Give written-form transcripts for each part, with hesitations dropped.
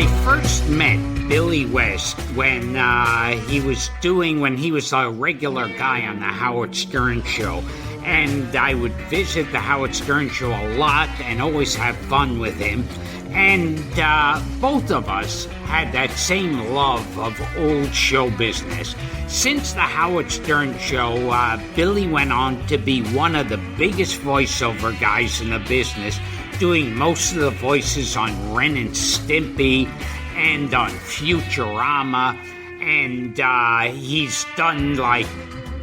I first met Billy West when he was a regular guy on the Howard Stern Show. And I would visit the Howard Stern Show a lot and always have fun with him. And both of us had that same love of old show business. Since the Howard Stern Show, Billy went on to be one of the biggest voiceover guys in the business, doing most of the voices on Ren and Stimpy and on Futurama. And he's done like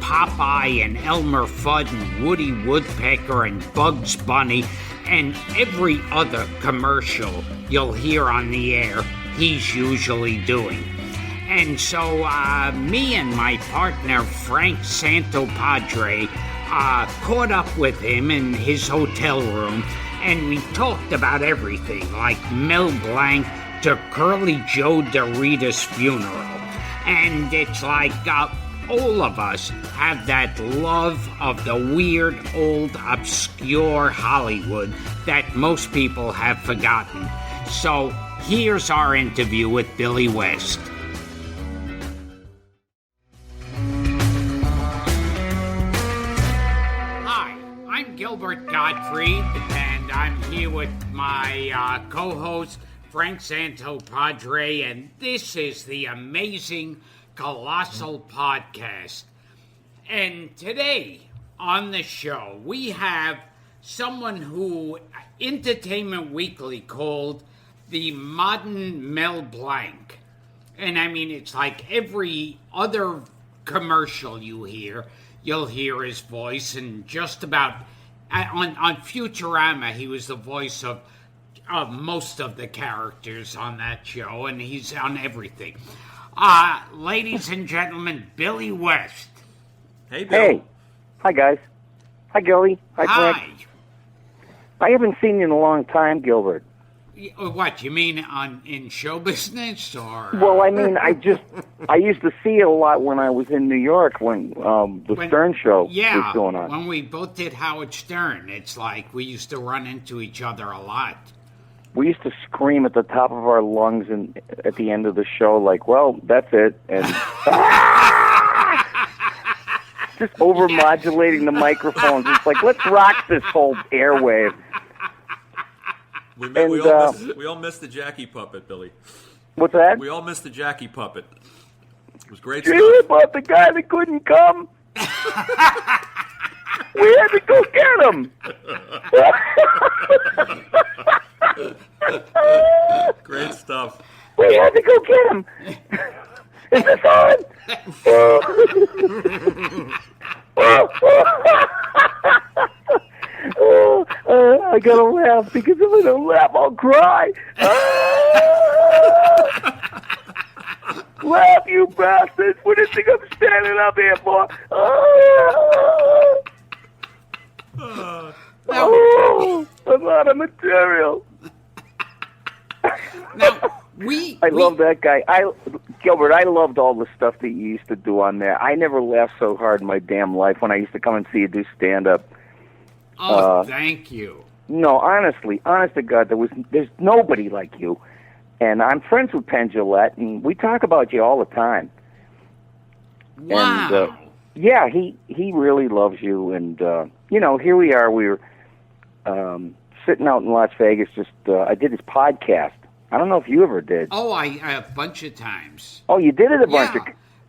Popeye and Elmer Fudd and Woody Woodpecker and Bugs Bunny and every other commercial you'll hear on the air, he's usually doing. And so me and my partner Frank Santopadre caught up with him in his hotel room, and we talked about everything, like Mel Blanc to Curly Joe DeRita's funeral. And it's like all of us have that love of the weird, old, obscure Hollywood that most people have forgotten. So here's our interview with Billy West. Hi, I'm Gilbert Gottfried, and I'm here with my co-host, Frank Santopadre, and this is the amazing Colossal podcast. And today on the show we have someone who Entertainment Weekly called the modern Mel Blanc. And I mean, it's like every other commercial you hear, you'll hear his voice, and just about on Futurama he was the voice of most of the characters on that show, and he's on everything. Ladies and gentlemen, Billy West. Hey, Bill. Hey. Hi, guys. Hi, Gilly. Hi, Frank. I haven't seen you in a long time, Gilbert. What, you mean in show business, or? Well, I mean, I used to see you a lot when I was in New York when Stern Show was going on. When we both did Howard Stern, it's like we used to run into each other a lot. We used to scream at the top of our lungs and at the end of the show, like, well, that's it. And just over-modulating the microphones. It's like, let's rock this whole airwave. We all missed the Jackie puppet, Billy. What's that? We all missed the Jackie puppet. It was great stuff. Stuff. About the guy that couldn't come? We had to go get him. Great stuff. We had to go get him. Is this on? I gotta laugh, because if I don't laugh, I'll cry. Laugh, you bastards. What do you think I'm standing up here for? I'm out of material. I love that guy. Gilbert, I loved all the stuff that you used to do on there. I never laughed so hard in my damn life when I used to come and see you do stand-up. Thank you. No, honestly, honest to God, there's nobody like you. And I'm friends with Penn Jillette, and we talk about you all the time. Wow. And, yeah, he really loves you. And, here we are. We were sitting out in Las Vegas. I did his podcast. I don't know if you ever did. Oh, a bunch of times. Oh, you did it a bunch of...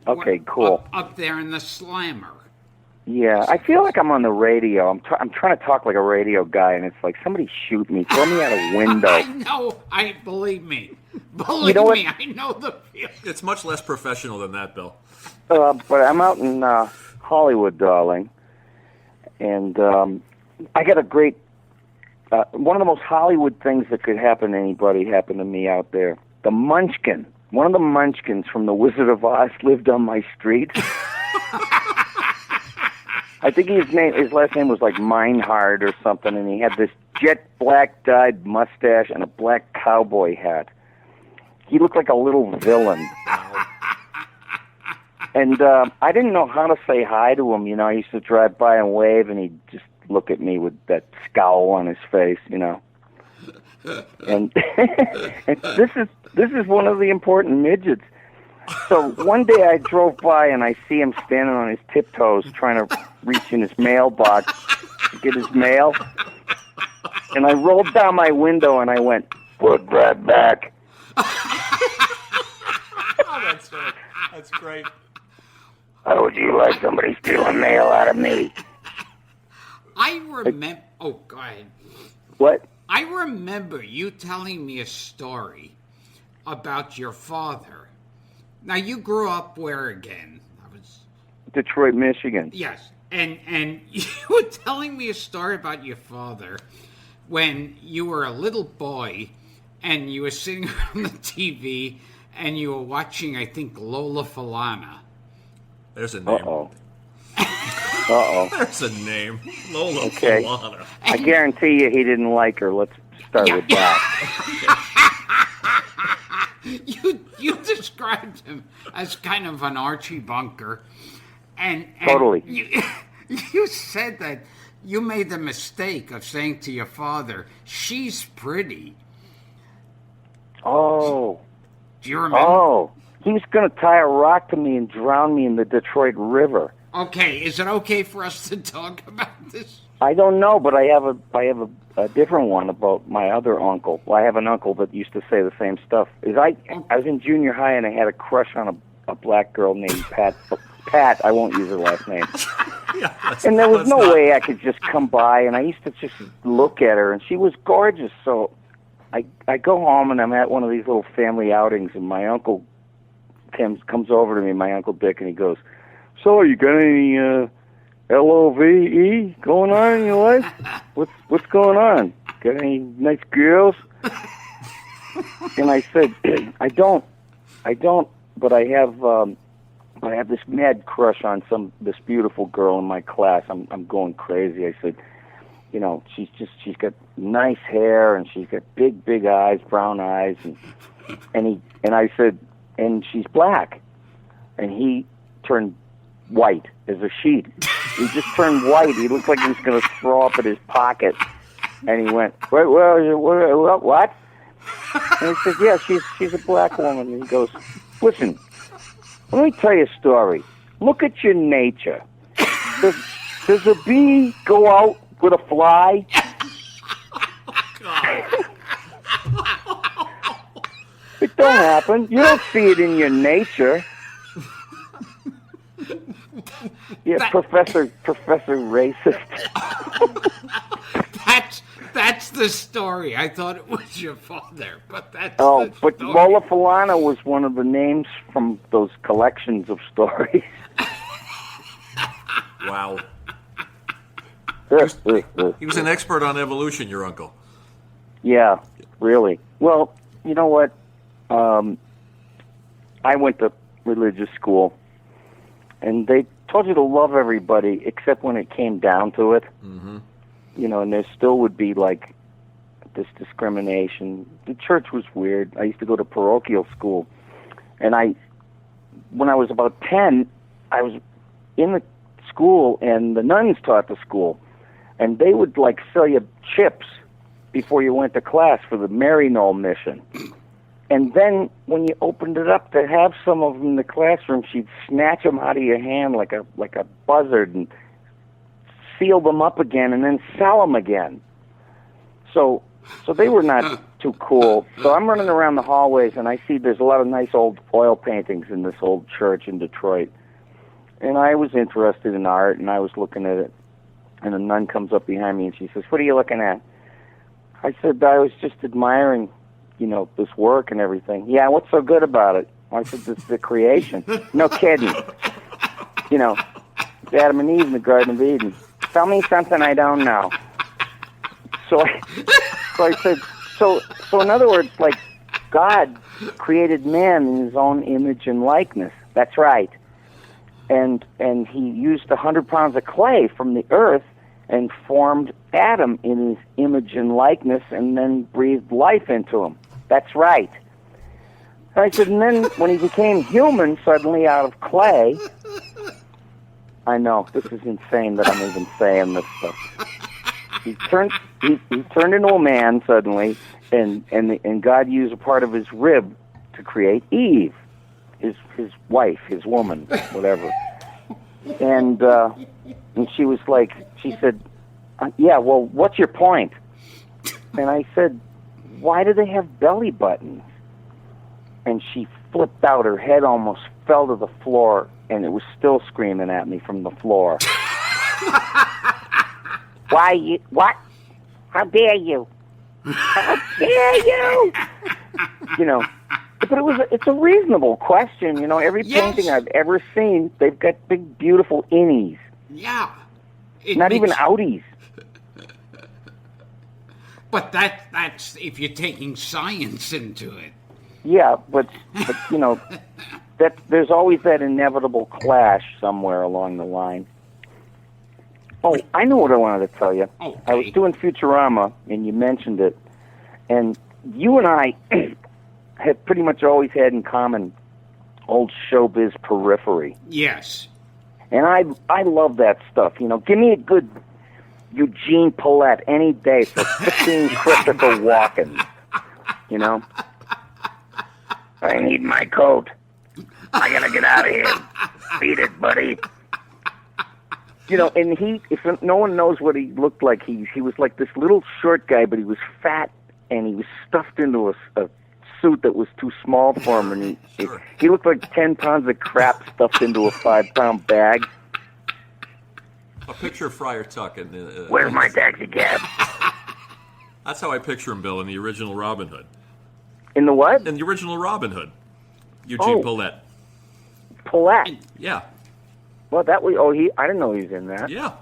Okay, cool. Up there in the Slammer. Yeah, I feel like I'm on the radio. I'm trying to talk like a radio guy, and it's like, somebody shoot me, throw me out a window. I know. Believe me. Believe me, I know the feeling. It's much less professional than that, Bill. But I'm out in Hollywood, darling, and I got a great... one of the most Hollywood things that could happen to anybody happened to me out there. The Munchkin. One of the Munchkins from The Wizard of Oz lived on my street. I think his last name was like Meinhard or something, and he had this jet black dyed mustache and a black cowboy hat. He looked like a little villain. And I didn't know how to say hi to him. I used to drive by and wave, and he'd just look at me with that scowl on his face, and, and this is one of the important midgets. So one day I drove by and I see him standing on his tiptoes trying to reach in his mailbox to get his mail. And I rolled down my window and I went, "Put that back." Oh, that's right. That's great. How would you like somebody stealing mail out of me? I remember... Oh, go ahead. What? I remember you telling me a story about your father. Now, you grew up where again? Detroit, Michigan. Yes, and you were telling me a story about your father when you were a little boy and you were sitting on the TV and you were watching, I think, Lola Falana. There's a name. Uh-oh. Uh-oh. There's a name. Lola Okay. Falana. I guarantee you he didn't like her. Let's start with that. You described him as kind of an Archie Bunker. And Totally. You said that you made the mistake of saying to your father, "She's pretty." Oh. Do you remember? Oh. He was going to tie a rock to me and drown me in the Detroit River. Okay, is it okay for us to talk about this? I don't know, but I have a different one about my other uncle. Well, I have an uncle that used to say the same stuff. I was in junior high and I had a crush on a black girl named Pat. Pat, I won't use her last name. Yeah, and there was no way I could just come by, and I used to just look at her, and she was gorgeous. So I go home, and I'm at one of these little family outings, and my uncle comes over to me, my Uncle Dick, and he goes, "So, you got any LOVE going on in your life? What's going on? Got any nice girls?" And I said, I don't, but I have this mad crush on this beautiful girl in my class. I'm going crazy. I said, you know, she's got nice hair and she's got big eyes, brown eyes, and I said, and she's black. And he turned white as a sheet. He just turned white. He looked like he was going to throw up in his pocket. And he went, what? And I said, yeah, she's a black woman. And he goes, "Listen, let me tell you a story. Look at your nature. Does a bee go out with a fly?" It don't happen. You don't see it in your nature. Yeah, Professor Racist. That's the story. I thought it was your father, but that's Oh, the but story. Lola Falana was one of the names from those collections of stories. Wow. He was an expert on evolution, your uncle. Yeah, really. Well, you know what? I went to religious school, and they told you to love everybody except when it came down to it. Mm-hmm. You know, and there still would be, like, this discrimination. The church was weird. I used to go to parochial school, and when I was about 10, I was in the school, and the nuns taught the school, and they would, like, sell you chips before you went to class for the Maryknoll mission. And then when you opened it up to have some of them in the classroom, she'd snatch them out of your hand like a buzzard and seal them up again and then sell them again. So they were not too cool. So I'm running around the hallways and I see there's a lot of nice old oil paintings in this old church in Detroit. And I was interested in art and I was looking at it. And a nun comes up behind me and she says, "What are you looking at?" I said, "I was just admiring, you know, this work and everything." "Yeah, what's so good about it?" I said, "It's the creation." "No kidding. You know, Adam and Eve in the Garden of Eden. Tell me something I don't know." So I said, so in other words, like, God created man in his own image and likeness. That's right. And he used 100 pounds of clay from the earth and formed Adam in his image and likeness and then breathed life into him. That's right. And I said, and then when he became human suddenly out of clay, I know, this is insane that I'm even saying this stuff. He turned into a man suddenly, and God used a part of his rib to create Eve, his wife, his woman, whatever. And she was like, she said, yeah, well, what's your point? And I said, why do they have belly buttons? And she flipped out. Her head almost fell to the floor, and it was still screaming at me from the floor. Why you? What? How dare you? How dare you? You know, but it's a reasonable question. You know, every painting I've ever seen, they've got big, beautiful innies. Yeah. Not even outies. But that's if you're taking science into it. Yeah, but you know, there's always that inevitable clash somewhere along the line. Oh, I know what I wanted to tell you. Okay. I was doing Futurama, and you mentioned it, and you and I have pretty much always had in common old showbiz periphery. Yes. And I love that stuff. You know, give me a good Eugene Paulette any day for 15 Christopher Walkens. You know? I need my coat. I gotta get out of here. Beat it, buddy. You know, and if no one knows what he looked like, he was like this little short guy, but he was fat, and he was stuffed into a suit that was too small for him, and he looked like 10 pounds of crap stuffed into a 5-pound bag. A picture of Friar Tuck. Where's my taxi cab? That's how I picture him, Bill, in the original Robin Hood. In the what? In the original Robin Hood. Eugene Paulette. Paulette? Yeah. Well, I didn't know he was in that. Yeah.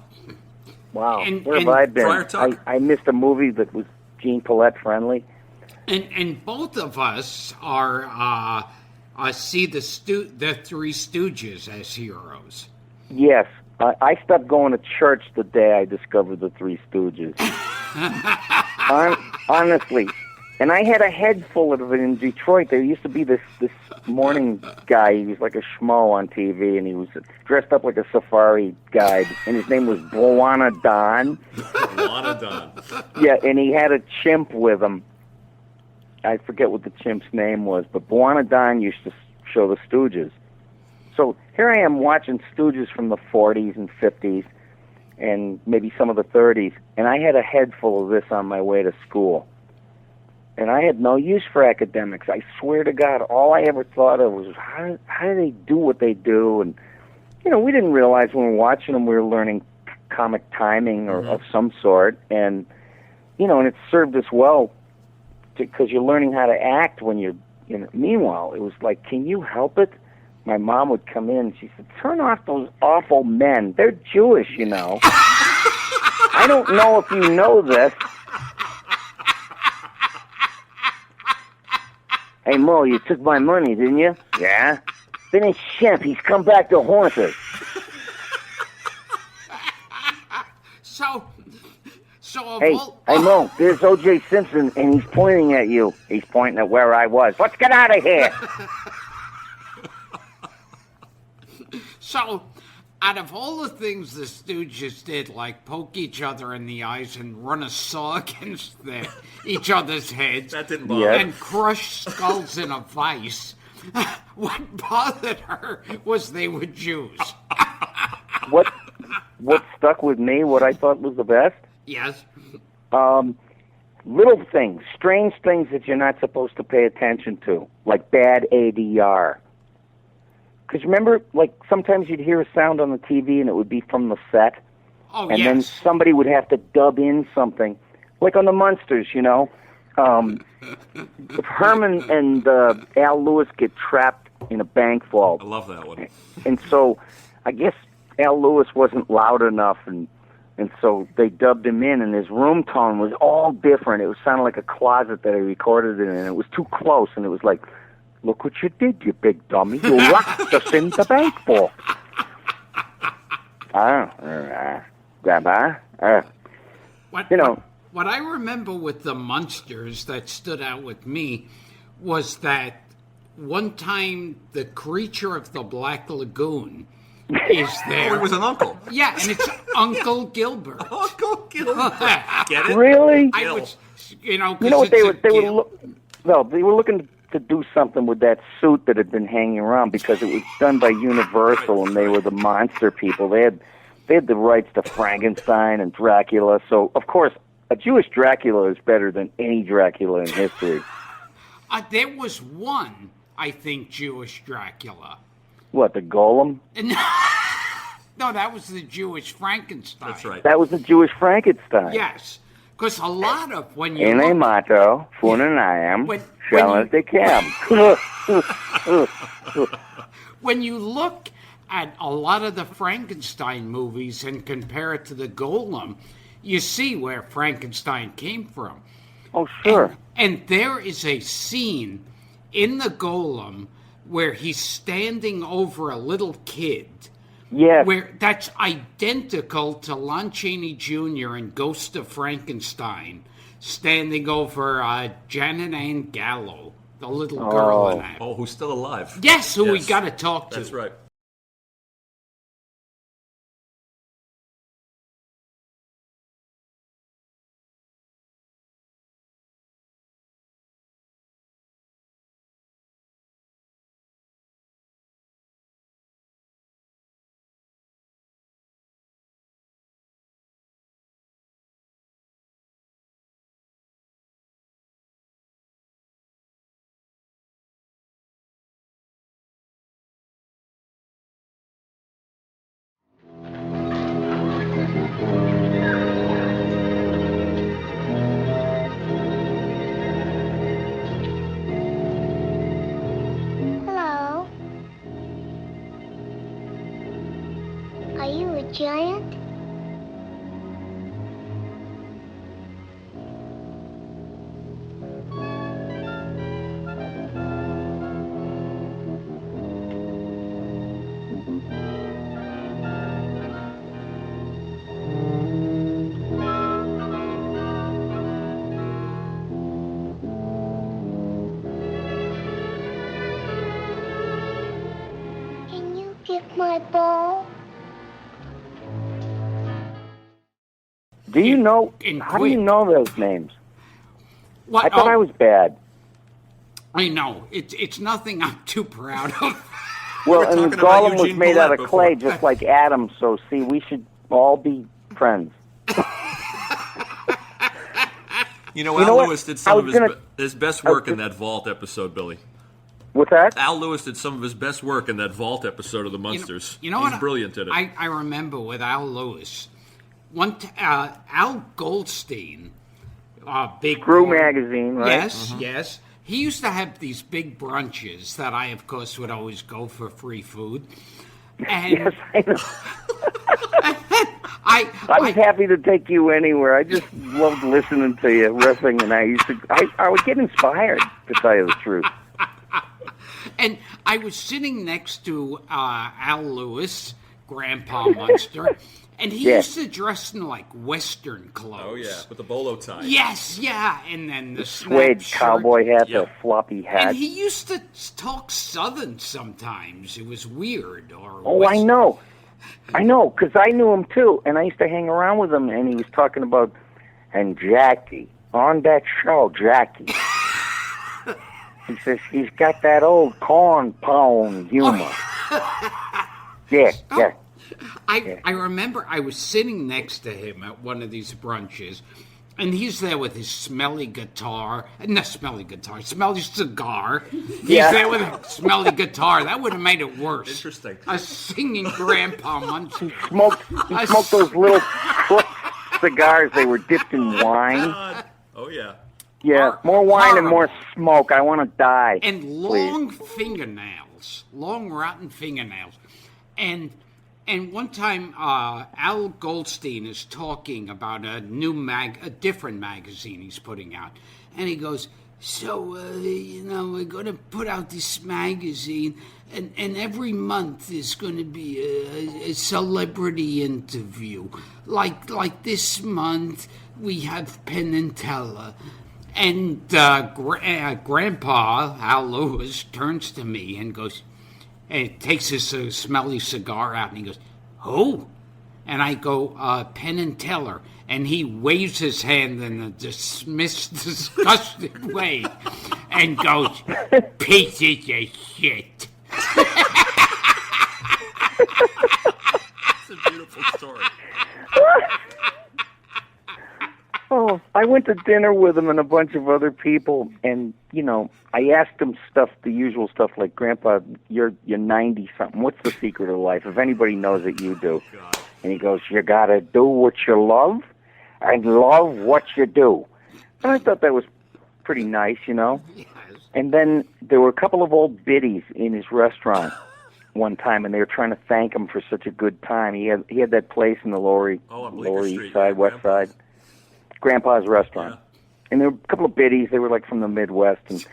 Wow. And Where have I been? Friar Tuck. I missed a movie that was Gene Paulette friendly. And both of us are see the Three Stooges as heroes. Yes. I stopped going to church the day I discovered the Three Stooges. Honestly. And I had a head full of it in Detroit. There used to be this morning guy. He was like a schmo on TV, and he was dressed up like a safari guide, and his name was Bwana Don. Bwana Don. Yeah, and he had a chimp with him. I forget what the chimp's name was, but Bwana Don used to show the Stooges. So here I am watching Stooges from the 40s and 50s, and maybe some of the 30s, and I had a head full of this on my way to school. And I had no use for academics. I swear to God, all I ever thought of was, how do they do what they do? And, you know, we didn't realize when we were watching them we were learning comic timing or of some sort. And, you know, and it served us well because you're learning how to act when you're, you know. Meanwhile, it was like, can you help it? My mom would come in and she said, turn off those awful men. They're Jewish, you know. I don't know if you know this. Hey, Mo, you took my money, didn't you? Yeah. Then it's Shemp. He's come back to haunt us. Hey, Mo, there's O.J. Simpson, and he's pointing at you. He's pointing at where I was. Let's get out of here. So, out of all the things the Stooges did, like poke each other in the eyes and run a saw against each other's heads, that didn't bother and crush skulls in a vice, what bothered her was they were Jews. What stuck with me, what I thought was the best? Yes. Little things, strange things that you're not supposed to pay attention to, like bad ADR. Because remember, like, sometimes you'd hear a sound on the TV and it would be from the set. Oh, and yes. then somebody would have to dub in something. Like on the Munsters, you know. If Herman and Al Lewis get trapped in a bank vault. I love that one. And so I guess Al Lewis wasn't loud enough, and so they dubbed him in, and his room tone was all different. It was sounded like a closet that he recorded in, and it was too close, and it was like, look what you did, you big dummy. You locked us in the bank vault. What I remember with the Munsters that stood out with me was that one time the creature of the Black Lagoon is there. Oh, it was an uncle. Yeah, and it's Uncle Gilbert. Uncle Gilbert. Get it? Really? I was You know, You know what they were Gil- they were looking to do something with that suit that had been hanging around because it was done by Universal and they were the monster people. They had the rights to Frankenstein and Dracula. So of course, a Jewish Dracula is better than any Dracula in history. There was one, I think, Jewish Dracula. What, the Golem? No, that was the Jewish Frankenstein. That's right. That was the Jewish Frankenstein. Yes, because a lot of when you Ene look, mato, funanayam, When shalas de cam. when you look at a lot of the Frankenstein movies and compare it to the Golem, you see where Frankenstein came from. Oh, sure. And there is a scene in the Golem where he's standing over a little kid. Yes. Where that's identical to Lon Chaney Jr. in Ghost of Frankenstein, standing over Janet Ann Gallo, the little girl in that. Oh, who's still alive? Yes, who we got to talk to. That's right. Hello. Are you a giant? Can you get my ball? Do you know? In How do you quick. know those names? What? I thought I was bad. I know. It's nothing I'm too proud of. Well, were and talking about Gollum was Eugene made out Paulette of clay, before. just like Adam. So, see, we should all be friends. You know, You know Al what? Lewis did I some of was his, gonna- his best work in that Vault episode, Billy. What's that? Al Lewis did some of his best work in that Vault episode of the Munsters. You know He's what? brilliant in it. I remember with Al Lewis, Al Goldstein, big Screw boy- magazine, right? Yes, yes. He used to have these big brunches that I, of course, would always go for free food. And Yes, I know. I was happy to take you anywhere. I just loved listening to you riffing, and I would get inspired, to tell you the truth. And I was sitting next to Al Lewis, Grandpa Munster, and he Yeah. used to dress in like Western clothes. Oh, yeah, with the bolo tie. Yes, yeah, and then the Suede snap shirt. cowboy hat, Yeah. the floppy hat. And he used to talk Southern sometimes. It was weird. Oh, I know, because I knew him too, and I used to hang around with him, and he was talking about, and Jackie, on that show, Jackie. He says he's got that old corn pound humor. Yeah, yeah. I remember I was sitting next to him at one of these brunches, and he's there with his smelly guitar. Not smelly guitar, smelly cigar. He's Yeah. there with a smelly guitar. That would have made it worse. Interesting. A singing Grandpa Munster. He smoked those little crook cigars. They were dipped in wine. Oh, yeah. Yeah, more wine and Horrible. more smoke. I want to die. And please. long fingernails, long rotten fingernails, and one time Al Goldstein is talking about a different magazine he's putting out, and he goes, "So we're going to put out this magazine, and every month is going to be a celebrity interview, like this month we have Penn and Teller." And Grandpa, Al Lewis, turns to me and goes, and takes his smelly cigar out, and he goes, "Who?" And I go, Penn and Teller. And he waves his hand in a disgusted way and goes, pieces of shit. It's a beautiful story. Oh, I went to dinner with him and a bunch of other people, and, I asked him the usual stuff like, Grandpa, you're 90-something. What's the secret of life? If anybody knows it, you do. God. And he goes, you got to do what you love and love what you do. And I thought that was pretty nice, Yes. And then there were a couple of old biddies in his restaurant one time, and they were trying to thank him for such a good time. He had that place in the Lower East Side, West Side. Grandpa's restaurant. Yeah. And there were a couple of biddies. They were like from the Midwest. And,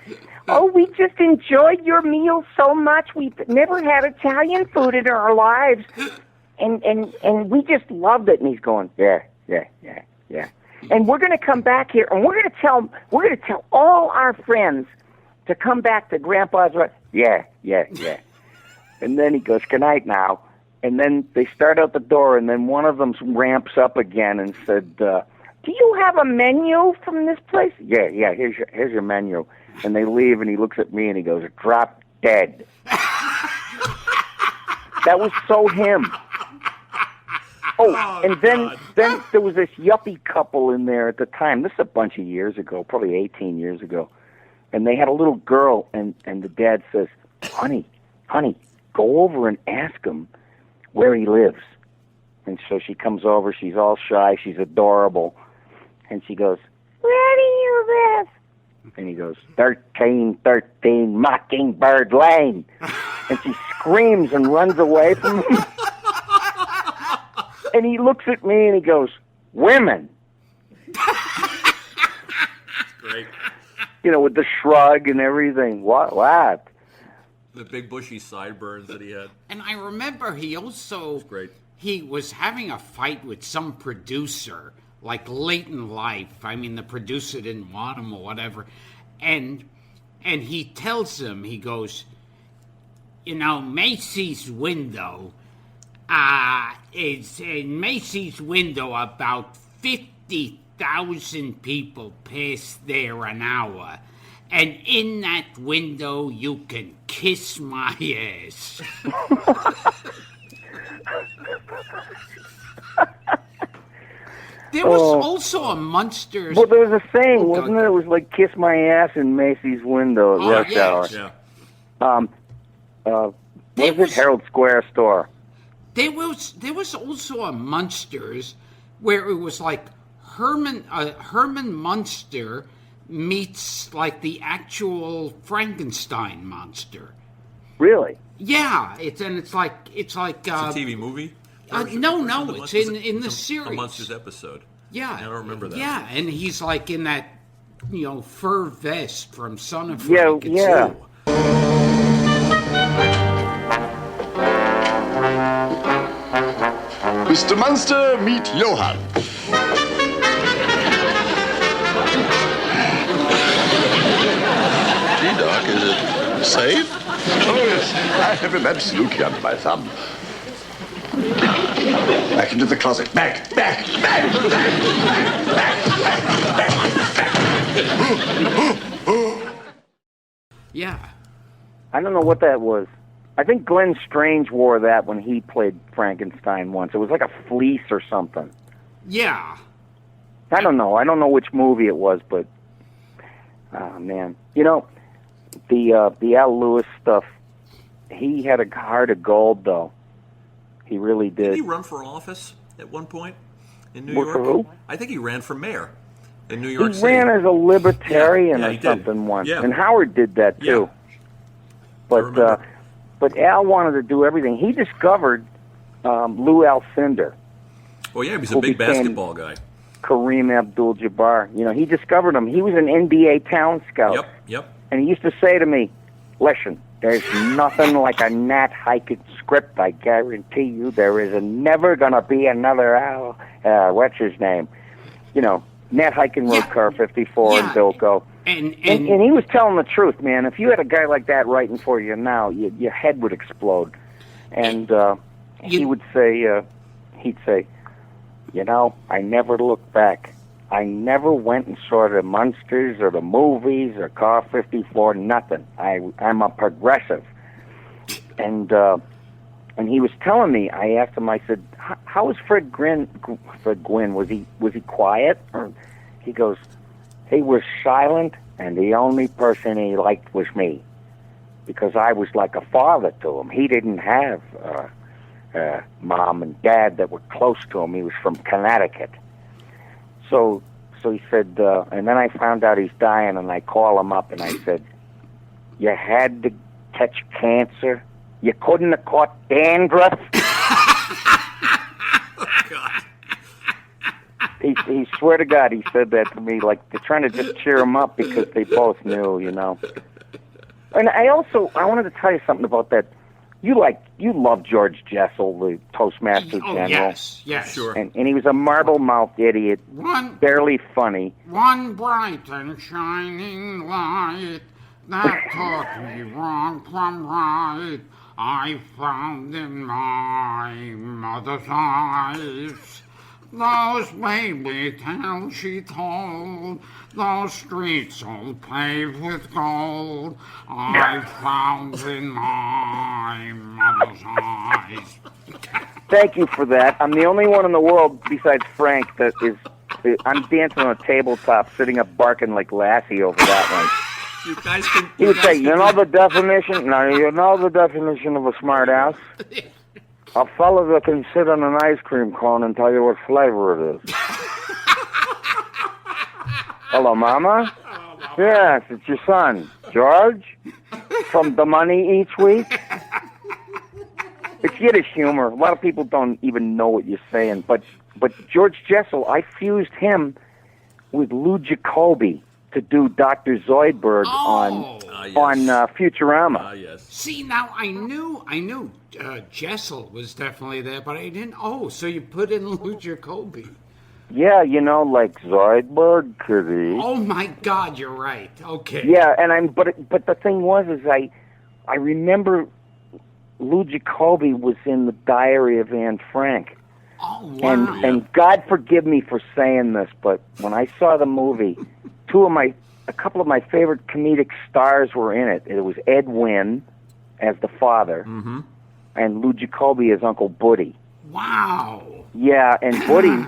oh, we just enjoyed your meal so much. We've never had Italian food in our lives. And we just loved it. And he's going, yeah. And we're going to come back here, and we're going to tell all our friends to come back to Grandpa's restaurant. Yeah. And then he goes, good night now. And then they start out the door, and then one of them ramps up again and said, do you have a menu from this place? Yeah, here's your menu. And they leave, and he looks at me, and he goes, drop dead. That was so him. Oh, and then there was this yuppie couple in there at the time. This is a bunch of years ago, probably 18 years ago. And they had a little girl, and the dad says, honey, go over and ask him where he lives. And so she comes over. She's all shy. She's adorable. And she goes, where do you live? And he goes, 1313 Mockingbird Lane. And she screams and runs away from him. And he looks at me and he goes, women. Great. With the shrug and everything. What? The big bushy sideburns that he had. And I remember he was having a fight with some producer, like late in life. I mean, the producer didn't want him or whatever. And he tells him, he goes, Macy's window, in Macy's window, about 50,000 people pass there an hour. And in that window, you can kiss my ass. There was also a Munsters. Well, there was a saying, wasn't there? It was like "kiss my ass" in Macy's window at rush hour. Yeah. What was it? Herald Square store. There was also a Munsters where it was like Herman Munster meets like the actual Frankenstein monster. Really? Yeah, it's like It's a TV movie? no, it's in the series. A Munsters episode. Yeah. I don't remember that. Yeah, and he's like in that, fur vest from Son of Yeah, Frankenstein. yeah. Mr. Munster, meet Johann. Gee, Doc, is it safe? Oh, yes. I have him absolutely under my thumb. Back into the closet. Back. Yeah. I don't know what that was. I think Glenn Strange wore that when he played Frankenstein once. It was like a fleece or something. Yeah. I don't know. I don't know which movie it was, but man, the Al Lewis stuff. He had a heart of gold, though. He really did. Did he run for office at one point in New Work York? for who? I think he ran for mayor in New York He City. ran as a libertarian Yeah, or he did. something once, Yeah. and Howard did that too. Yeah. But Al wanted to do everything. He discovered Lou Alcindor, Well, yeah, he was a who big became basketball guy. Kareem Abdul-Jabbar. He discovered him. He was an NBA town scout. Yep. And he used to say to me, listen, there's nothing like a Nat Hiken script. I guarantee you there is never going to be another Al, what's his name? Nat Hiken wrote Car 54 and Bilko. And he was telling the truth, man. If you had a guy like that writing for you now, your head would explode. And he would say, he'd say, you know, I never looked back. I never went and saw the Munsters or the movies or Car 54, nothing. I'm a progressive. And he was telling me, I asked him, I said, how was Fred Gwynn? Was he quiet? Or he goes, he was silent, and the only person he liked was me, because I was like a father to him. He didn't have mom and dad that were close to him. He was from Connecticut. So he said, and then I found out he's dying, and I call him up, and I said, you had to catch cancer? You couldn't have caught dandruff? He swear to God, he said that to me, like they're trying to just cheer him up because they both knew, you know. And I wanted to tell you something about that. You love George Jessel, the Toastmaster General. Yes, sure. And he was a marble-mouthed idiot, barely funny. One bright and shining light that taught me wrong from right, I found in my mother's eyes. Those baby tales she told, those streets all paved with gold, I found in my mother's eyes. Thank you for that. I'm the only one in the world besides Frank that I'm dancing on a tabletop, sitting up barking like Lassie over that one. You guys can... He would say, you know the definition? Now, you know the definition of a smart ass? A fella that can sit on an ice cream cone and tell you what flavor it is. Hello, Mama? Yes, it's your son, George, from The Money Each Week. It's Yiddish humor. A lot of people don't even know what you're saying. But George Jessel, I fused him with Lou Jacoby to do Dr. Zoidberg on Futurama. Yes. See, now I knew Jessel was definitely there, but I didn't. Oh, so you put in Lou Jacoby. Yeah, you know, like Zoidberg, kitty. Oh my God, you're right. Okay. Yeah, and but the thing was, is I remember Lou Jacoby was in the Diary of Anne Frank. Oh wow. And God forgive me for saying this, but when I saw the movie, a couple of my favorite comedic stars were in it. It was Ed Wynn as the father, and Lou Jacoby as Uncle Buddy. Wow. Yeah, and Buddy,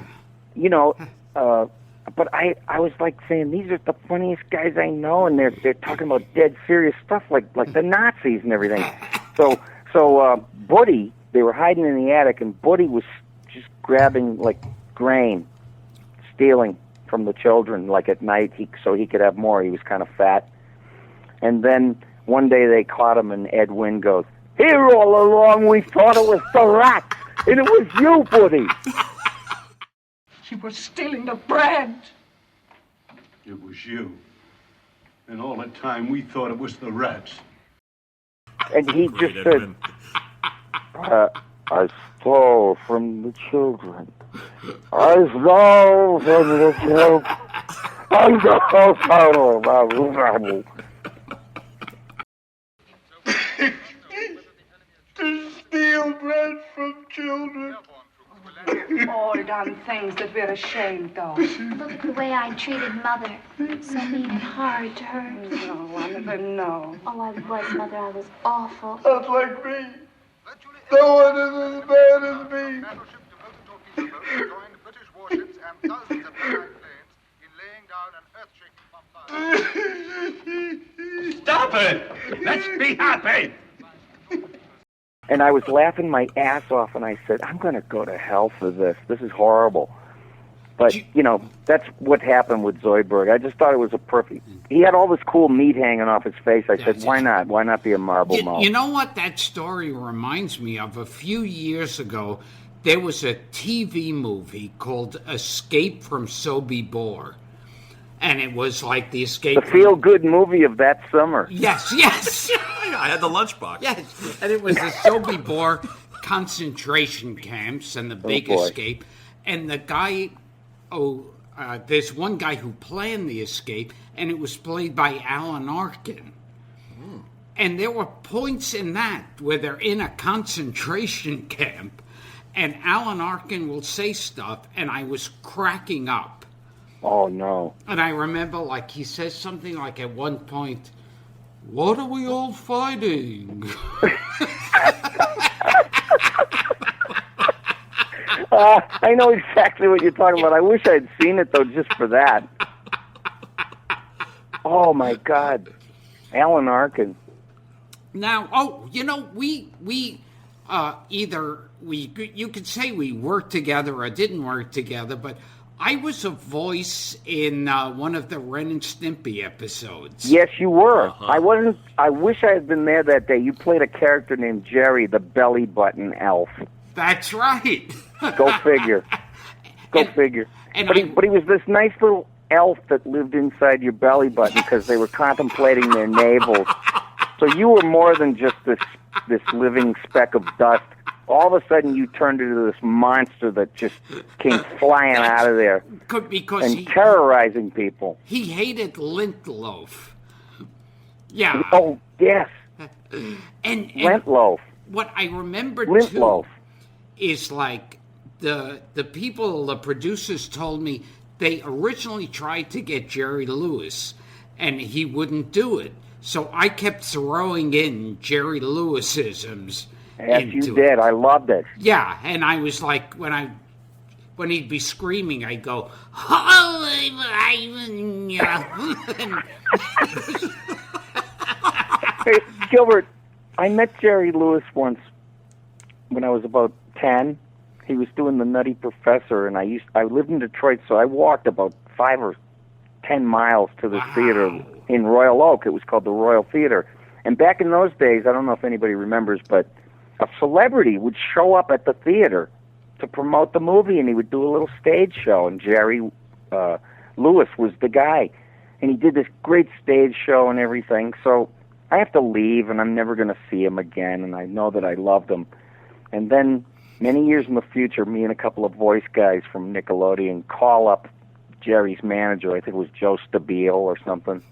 you know, but I was like saying, these are the funniest guys I know, and they're talking about dead serious stuff like the Nazis and everything. So Buddy, they were hiding in the attic, and Buddy was just grabbing like grain, stealing from the children, like at night, so he could have more. He was kind of fat. And then one day they caught him, and Ed Wynn goes, "Here all along we thought it was the rats, and it was you, Buddy." You were stealing the bread. It was you. And all the time we thought it was the rats. And he just said, I stole from the children. I stole from the children. I stole from the To steal bread from children. All done things that we're ashamed of. Look at the way I treated Mother. So mean and hard to her. No, I never know. Oh, I was, Mother. I was awful. That's like me. No one is as bad as me. Stop it! Let's be happy! And I was laughing my ass off, and I said, I'm going to go to hell for this. This is horrible. But, you know, that's what happened with Zoidberg. I just thought it was a perfect... He had all this cool meat hanging off his face. I said, why not? Why not be a marble mouth? You know what that story reminds me of? A few years ago, there was a TV movie called Escape from Sobibor. And it was like the escape... The feel-good movie of that summer. Yes, yes. I had the lunchbox. Yes, and it was the Sobibor concentration camps and the big escape. And the guy, there's one guy who planned the escape, and it was played by Alan Arkin. And there were points in that where they're in a concentration camp, and Alan Arkin will say stuff, and I was cracking up. Oh, no. And I remember, like, he says something like at one point, "What are we all fighting?" I know exactly what you're talking about. I wish I'd seen it, though, just for that. Oh, my God. Alan Arkin. Now, you could say we worked together or didn't work together, but I was a voice in one of the Ren and Stimpy episodes. Yes, you were. I wasn't. I wish I had been there that day. You played a character named Jerry, the belly button elf. That's right. Go figure. Go figure. But he was this nice little elf that lived inside your belly button because they were contemplating their navels. So you were more than just this living speck of dust. All of a sudden, you turned into this monster that just came flying out of there and terrorizing people. He hated lint loaf. Yeah. Oh, yes. And lint loaf. What I remember lint too loaf. Is like the people, the producers told me they originally tried to get Jerry Lewis, and he wouldn't do it. So I kept throwing in Jerry Lewisisms. Yes, you did. I loved it. Yeah, and I was like, when he'd be screaming, I'd go, "Holy!" Hey, Gilbert, I met Jerry Lewis once when I was about 10. He was doing The Nutty Professor, and I lived in Detroit, so I walked about 5 or 10 miles to the theater in Royal Oak. It was called the Royal Theater. And back in those days, I don't know if anybody remembers, but a celebrity would show up at the theater to promote the movie, and he would do a little stage show, and Jerry Lewis was the guy. And he did this great stage show and everything, so I have to leave, and I'm never going to see him again, and I know that I loved him. And then, many years in the future, me and a couple of voice guys from Nickelodeon call up Jerry's manager, I think it was Joe Stabile or something,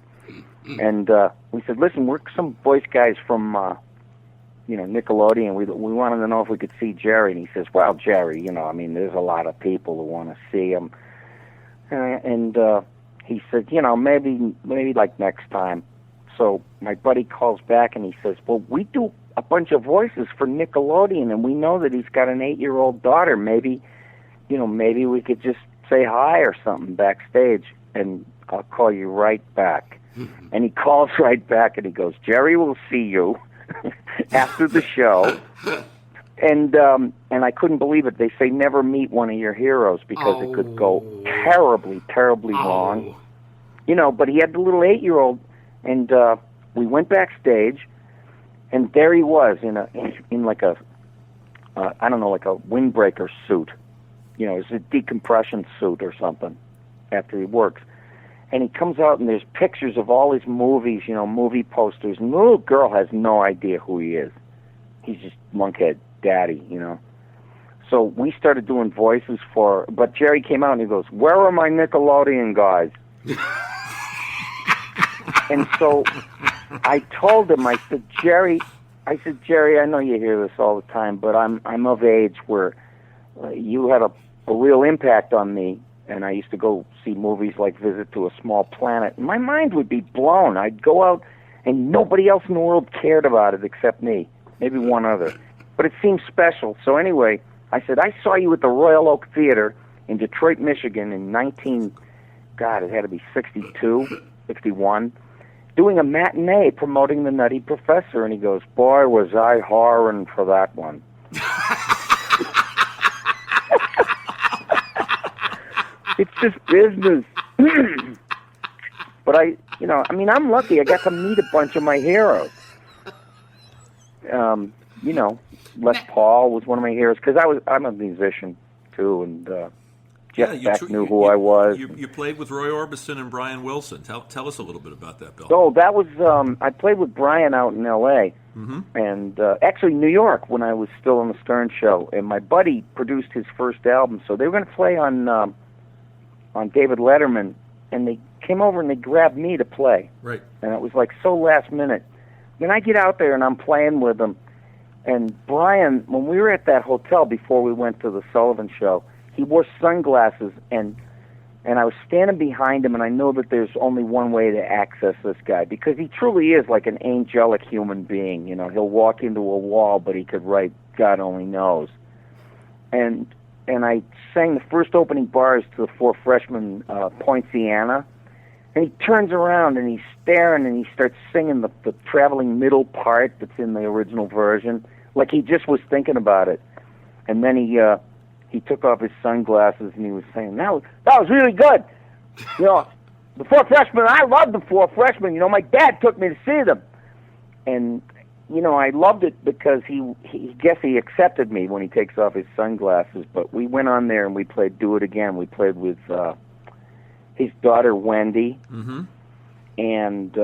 and we said, "Listen, we're some voice guys from Nickelodeon. We wanted to know if we could see Jerry." And he says, "Well, Jerry, there's a lot of people who want to see him." And he said, maybe like next time. So my buddy calls back and he says, "Well, we do a bunch of voices for Nickelodeon, and we know that he's got an 8-year-old daughter. Maybe we could just say hi or something backstage, and I'll call you right back." And he calls right back and he goes, "Jerry will see you after the show." And I couldn't believe it. They say never meet one of your heroes because it could go terribly, terribly wrong. But he had the little 8-year-old, and we went backstage, and there he was in like a like a windbreaker suit. It's a decompression suit or something after he works. And he comes out, and there's pictures of all his movies, movie posters. And the little girl has no idea who he is. He's just lunkhead daddy, So we started doing voices but Jerry came out and he goes, "Where are my Nickelodeon guys?" And so I told him, I said, Jerry, I know you hear this all the time, but I'm of age where you had a real impact on me, and I used to go see movies like Visit to a Small Planet. And my mind would be blown. I'd go out, and nobody else in the world cared about it except me, maybe one other. But it seemed special. So anyway, I said, I saw you at the Royal Oak Theater in Detroit, Michigan in it had to be 62, 61, doing a matinee promoting The Nutty Professor. And he goes, "Boy, was I whoring for that one." It's just business. But I'm lucky. I got to meet a bunch of my heroes. Les Paul was one of my heroes because I'm a musician too, and Jeff Beck knew who I was. You played with Roy Orbison and Brian Wilson. Tell us a little bit about that, Bill. Oh, that was I played with Brian out in L.A. And actually New York when I was still on the Stern Show, and my buddy produced his first album, so they were going to play on David Letterman, and they came over and they grabbed me to play. Right. And it was like so last minute. Then I get out there and I'm playing with them, And Brian, when we were at that hotel before we went to the Sullivan show, he wore sunglasses, and I was standing behind him, and I know that there's only one way to access this guy, because he truly is like an angelic human being. You know, he'll walk into a wall, but he could write God only knows. And I sang the first opening bars to the Four Freshmen, Poinciana, and he turns around and he's staring and he starts singing the traveling middle part that's in the original version, like he just was thinking about it. And then he took off his sunglasses and he was saying, that was really good. You know, the Four Freshmen, I love the Four Freshmen. You know, my dad took me to see them. And, you know, I loved it because he accepted me when he takes off his sunglasses. But we went on there and we played Do It Again. We played with his daughter, Wendy. Mm-hmm. And,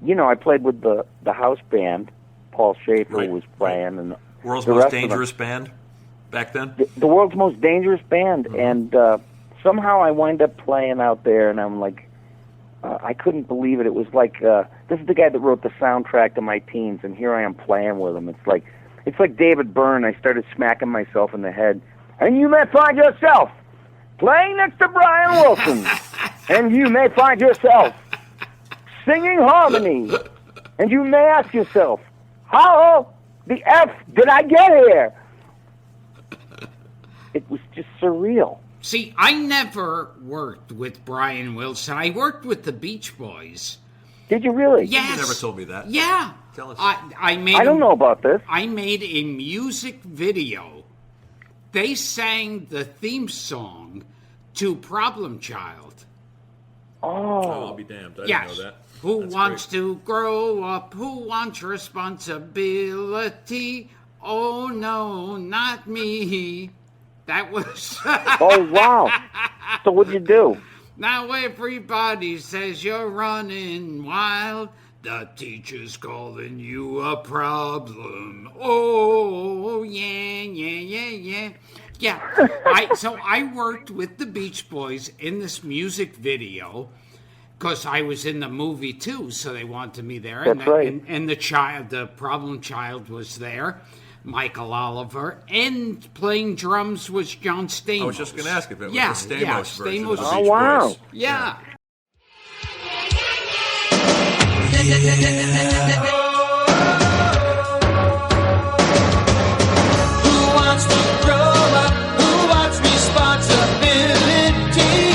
you know, I played with the house band. Paul Schaefer was playing. And World's Most Dangerous Band back then? The world's most dangerous band. Mm-hmm. And somehow I wind up playing out there, and I'm like, I couldn't believe it. It was like, this is the guy that wrote the soundtrack to my teens, and here I am playing with him. It's like David Byrne. I started smacking myself in the head. And you may find yourself playing next to Brian Wilson, and you may find yourself singing harmony, and you may ask yourself, how the F did I get here? It was just surreal. See, I never worked with Brian Wilson. I worked with the Beach Boys. Did you really? Yes. You never told me that. Yeah. Tell us. I don't know about this. I made a music video. They sang the theme song to Problem Child. Oh, I'll be damned. I yes. didn't know that. Who That's wants great. to grow up? Who wants responsibility? Oh, no, not me. That was... Oh, wow. So what'd you do? Now everybody says you're running wild. The teacher's calling you a problem. Oh, yeah. Yeah. So I worked with the Beach Boys in this music video because I was in the movie too, so they wanted me there. That's right. And the problem child was there, Michael Oliver, and playing drums was John Stamos. I was just going to ask if it was the Stamos version Stamos. of the Oh, Beach wow. Boys. Yeah. Who wants to grow up? Who wants responsibility?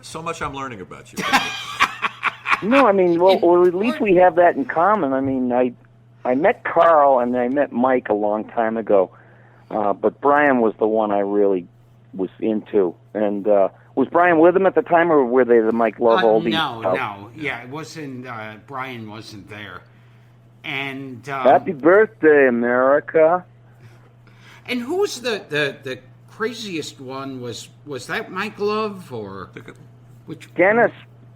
So much I'm learning about you. No, I mean, well, at least we have that in common. I mean, I met Carl and I met Mike a long time ago, but Brian was the one I really was into. And was Brian with him at the time, or were they the Mike Love oldies? No. Yeah, it wasn't. Brian wasn't there. And Happy birthday, America! and who was the craziest one? Was that Mike Love or which? Dennis.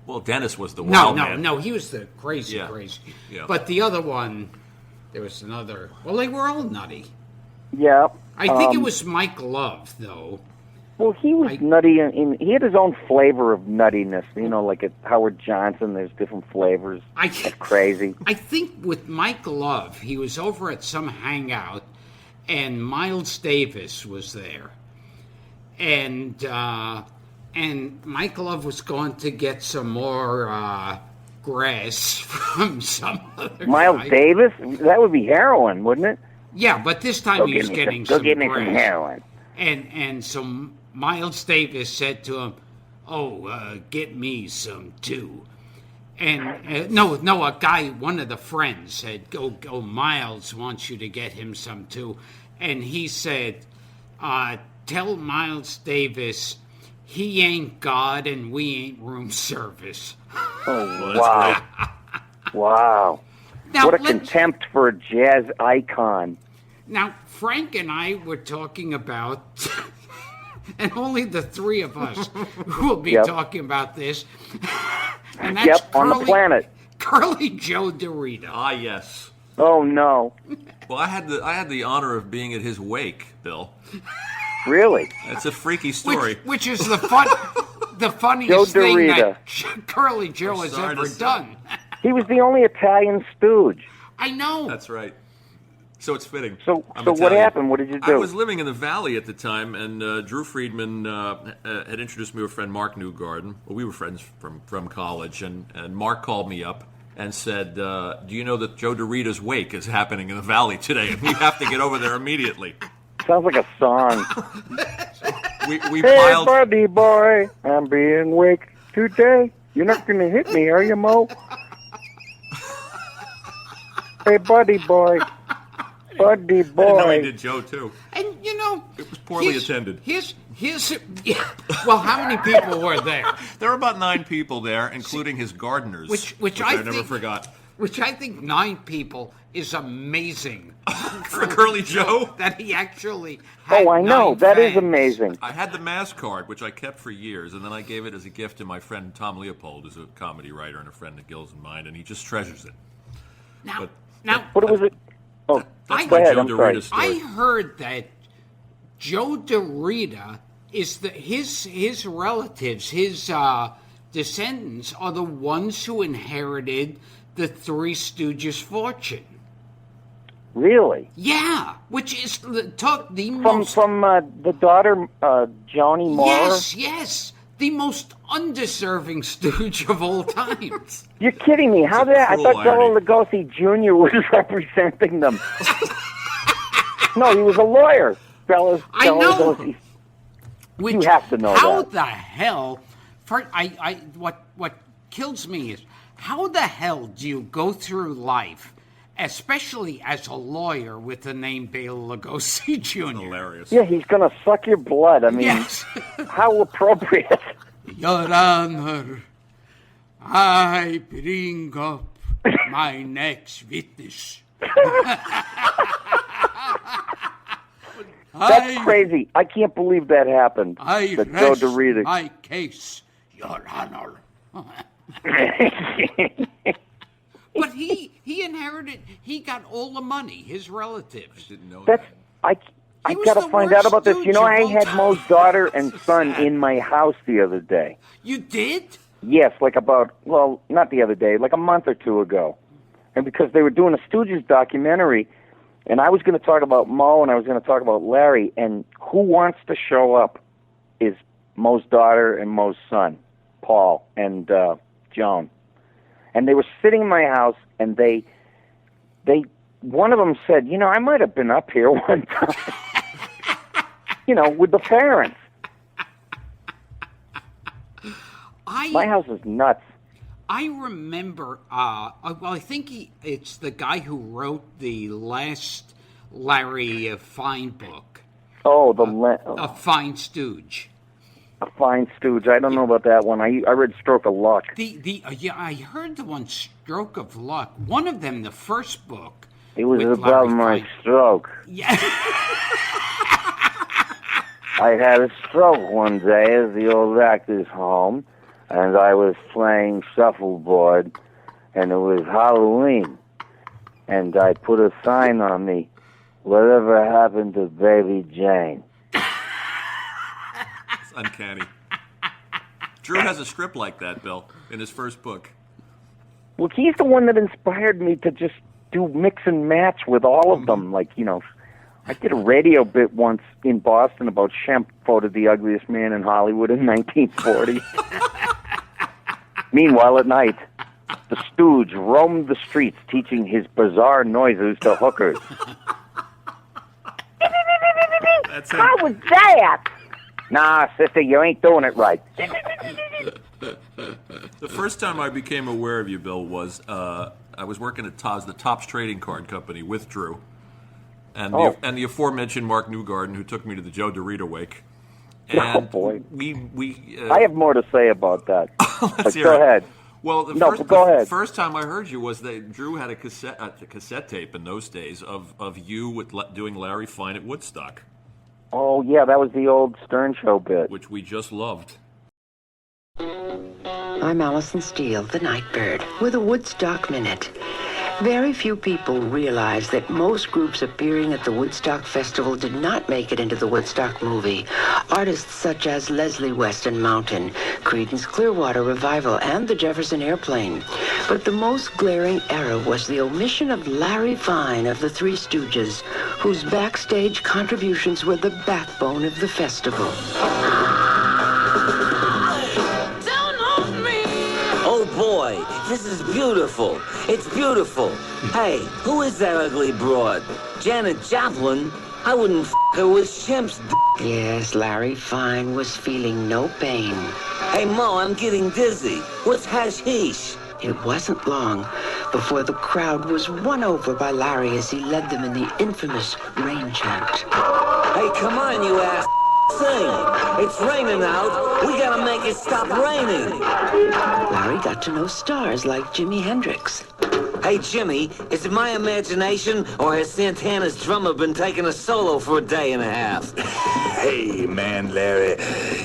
Well, Dennis was the wild man. No. He was the crazy. Yeah. But the other one, there was another. Well, they were all nutty. Yeah. I think it was Mike Love, though. Well, he was nutty, and he had his own flavor of nuttiness. You know, like at Howard Johnson, there's different flavors. That's crazy. I think with Mike Love, he was over at some hangout, and Miles Davis was there, and Mike Love was going to get some more grass from some other Miles guy. Davis? That would be heroin, wouldn't it? Yeah, but this time he was getting Go some get me grass. some heroin. And so Miles Davis said to him, get me some too. And no, a guy, one of the friends said, go, Miles wants you to get him some too. And he said, tell Miles Davis he ain't God and we ain't room service. Oh, wow. Wow. Now, what a contempt for a jazz icon. Now, Frank and I were talking about, and only the three of us will be talking about this, and that's on the planet. Curly Joe Dorito. Ah, yes. Oh, no. Well, I had the honor of being at his wake, Bill. Really? That's a freaky story. Which is the the funniest Joe thing DeRita. that Curly Joe has sorry to ever say. done. He was the only Italian stooge. I know. That's right. So it's fitting. So I'm what Italian. happened? What did you do? I was living in the Valley at the time, and Drew Friedman had introduced me to a friend, Mark Newgarden. Well, we were friends from college, and Mark called me up and said, do you know that Joe DeRita's wake is happening in the Valley today, and we have to get over there immediately. Sounds like a song. We Hey, piled... buddy boy, I'm being waked today. You're not going to hit me, are you, Mo? Hey, buddy boy. Buddy I didn't know he boy. did Joe, too. And, you know... It was poorly attended. Yeah. Well, how many people were there? There were about 9 people there, including his gardeners, Which I never think- forgot. Which I think 9 people is amazing. For Curly Joe? That he actually had Oh, I know. 9 That is fans. amazing. I had the mask card, which I kept for years, and then I gave it as a gift to my friend Tom Leopold, who's a comedy writer and a friend of Gil's and mine, and he just treasures it. Now, But- What was it? Oh, That's go my ahead. Joe I'm sorry. DeRita story. I heard that Joe DeRita is his relatives, his descendants are the ones who inherited the Three Stooges fortune. Really? Yeah, which is the From most the daughter, Joni Mara? yes, the most undeserving stooge of all times. You're kidding me. How It's a did I cruel thought Bela irony. Lugosi Jr. was representing them. No, he was a lawyer. Bela know. Lugosi. Which, You have to know how that. the hell? What kills me is how the hell do you go through life, especially as a lawyer with the name Bela Lugosi Jr. Hilarious. Yeah, he's going to suck your blood. I mean, Yes. how appropriate. Your Honor, I bring up my next witness. That's crazy. I can't believe that happened. I that Joe rest DeRita. my case, Your Honor. But he inherited. He got all the money. His relatives. Didn't know That's that. I He was got the to find worst out about this. You stooge know, of I all had time. Mo's daughter and So son sad. in my house the other day. You did? Yes, not the other day, like a month or two ago. And because they were doing a Stooges documentary, and I was going to talk about Mo and I was going to talk about Larry, and who wants to show up is Mo's daughter and Mo's son, Paul and Joan. And they were sitting in my house, and they one of them said, you know, I might have been up here one time, you know, with the parents. My house is nuts. I remember. Well, I think it's the guy who wrote the last Larry Fine book, Oh, A Fine Stooge. a fine stooge. I don't know about that one. I read Stroke of Luck. Yeah, I heard the one Stroke of Luck. One of them, the first book. It was with about Larry my Fine. stroke. Yeah. I had a stroke one day at the old actor's home, and I was playing shuffleboard, and it was Halloween. And I put a sign on me, whatever happened to Baby Jane? It's uncanny. Drew has a strip like that, Bill, in his first book. Well, he's the one that inspired me to just do mix and match with all of them. Like, you know, I did a radio bit once in Boston about Shemp voted the ugliest man in Hollywood in 1940. Meanwhile, at night, the stooge roamed the streets teaching his bizarre noises to hookers. That's it. How was that? Nah, sister, you ain't doing it right. The first time I became aware of you, Bill, was I was working at the Topps Trading Card Company with Drew, and the aforementioned Mark Newgarden, who took me to the Joe DeRita wake. And Oh, boy. we I have more to say about that. let's But hear go it. ahead. Well, No, but go ahead. first time I heard you was that Drew had a cassette tape in those days of you doing Larry Fine at Woodstock, Oh, yeah, that was the old Stern Show bit. which we just loved. I'm Allison Steele, the Nightbird, with a Woodstock Minute. Very few people realize that most groups appearing at the Woodstock Festival did not make it into the Woodstock movie. Artists such as Leslie West and Mountain, Creedence Clearwater Revival, and the Jefferson Airplane. But the most glaring error was the omission of Larry Fine of the Three Stooges, whose backstage contributions were the backbone of the festival. Oh boy, this is beautiful. It's beautiful. Hey, who is that ugly broad? Janet Joplin? I wouldn't f*** her with Shemp's d***. Yes, Larry Fine was feeling no pain. Hey Mo, I'm getting dizzy. What's hashish? It wasn't long before the crowd was won over by Larry as he led them in the infamous rain chant. Hey, come on, you ass. Sing. It's raining out. We gotta make it stop raining. Larry got to know stars like Jimi Hendrix. Hey, Jimmy, is it my imagination or has Santana's drummer been taking a solo for a day and a half? Hey, man, Larry,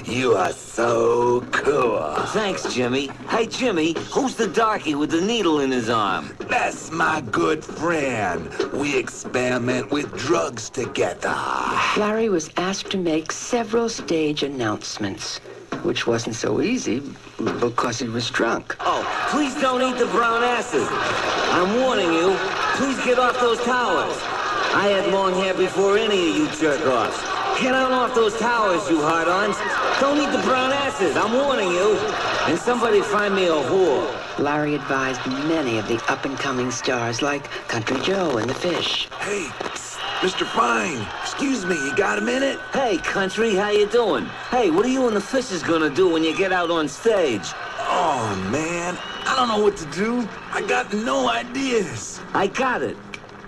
you are so cool. Thanks, Jimmy. Hey, Jimmy, who's the darky with the needle in his arm? That's my good friend. We experiment with drugs together. Larry was asked to make several stage announcements, which wasn't so easy because he was drunk. Oh, please don't eat the brown asses. I'm warning you. Please get off those towers. I had long hair before any of you jerk-offs. Get on off those towers, you hard-ons. Don't eat the brown asses. I'm warning you. And somebody find me a whore. Larry advised many of the up-and-coming stars like Country Joe and the Fish. Hey, Mr. Fine, excuse me, you got a minute? Hey, Country, how you doing? Hey, what are you and the Fishes gonna do when you get out on stage? Oh, man, I don't know what to do. I got no ideas. I got it.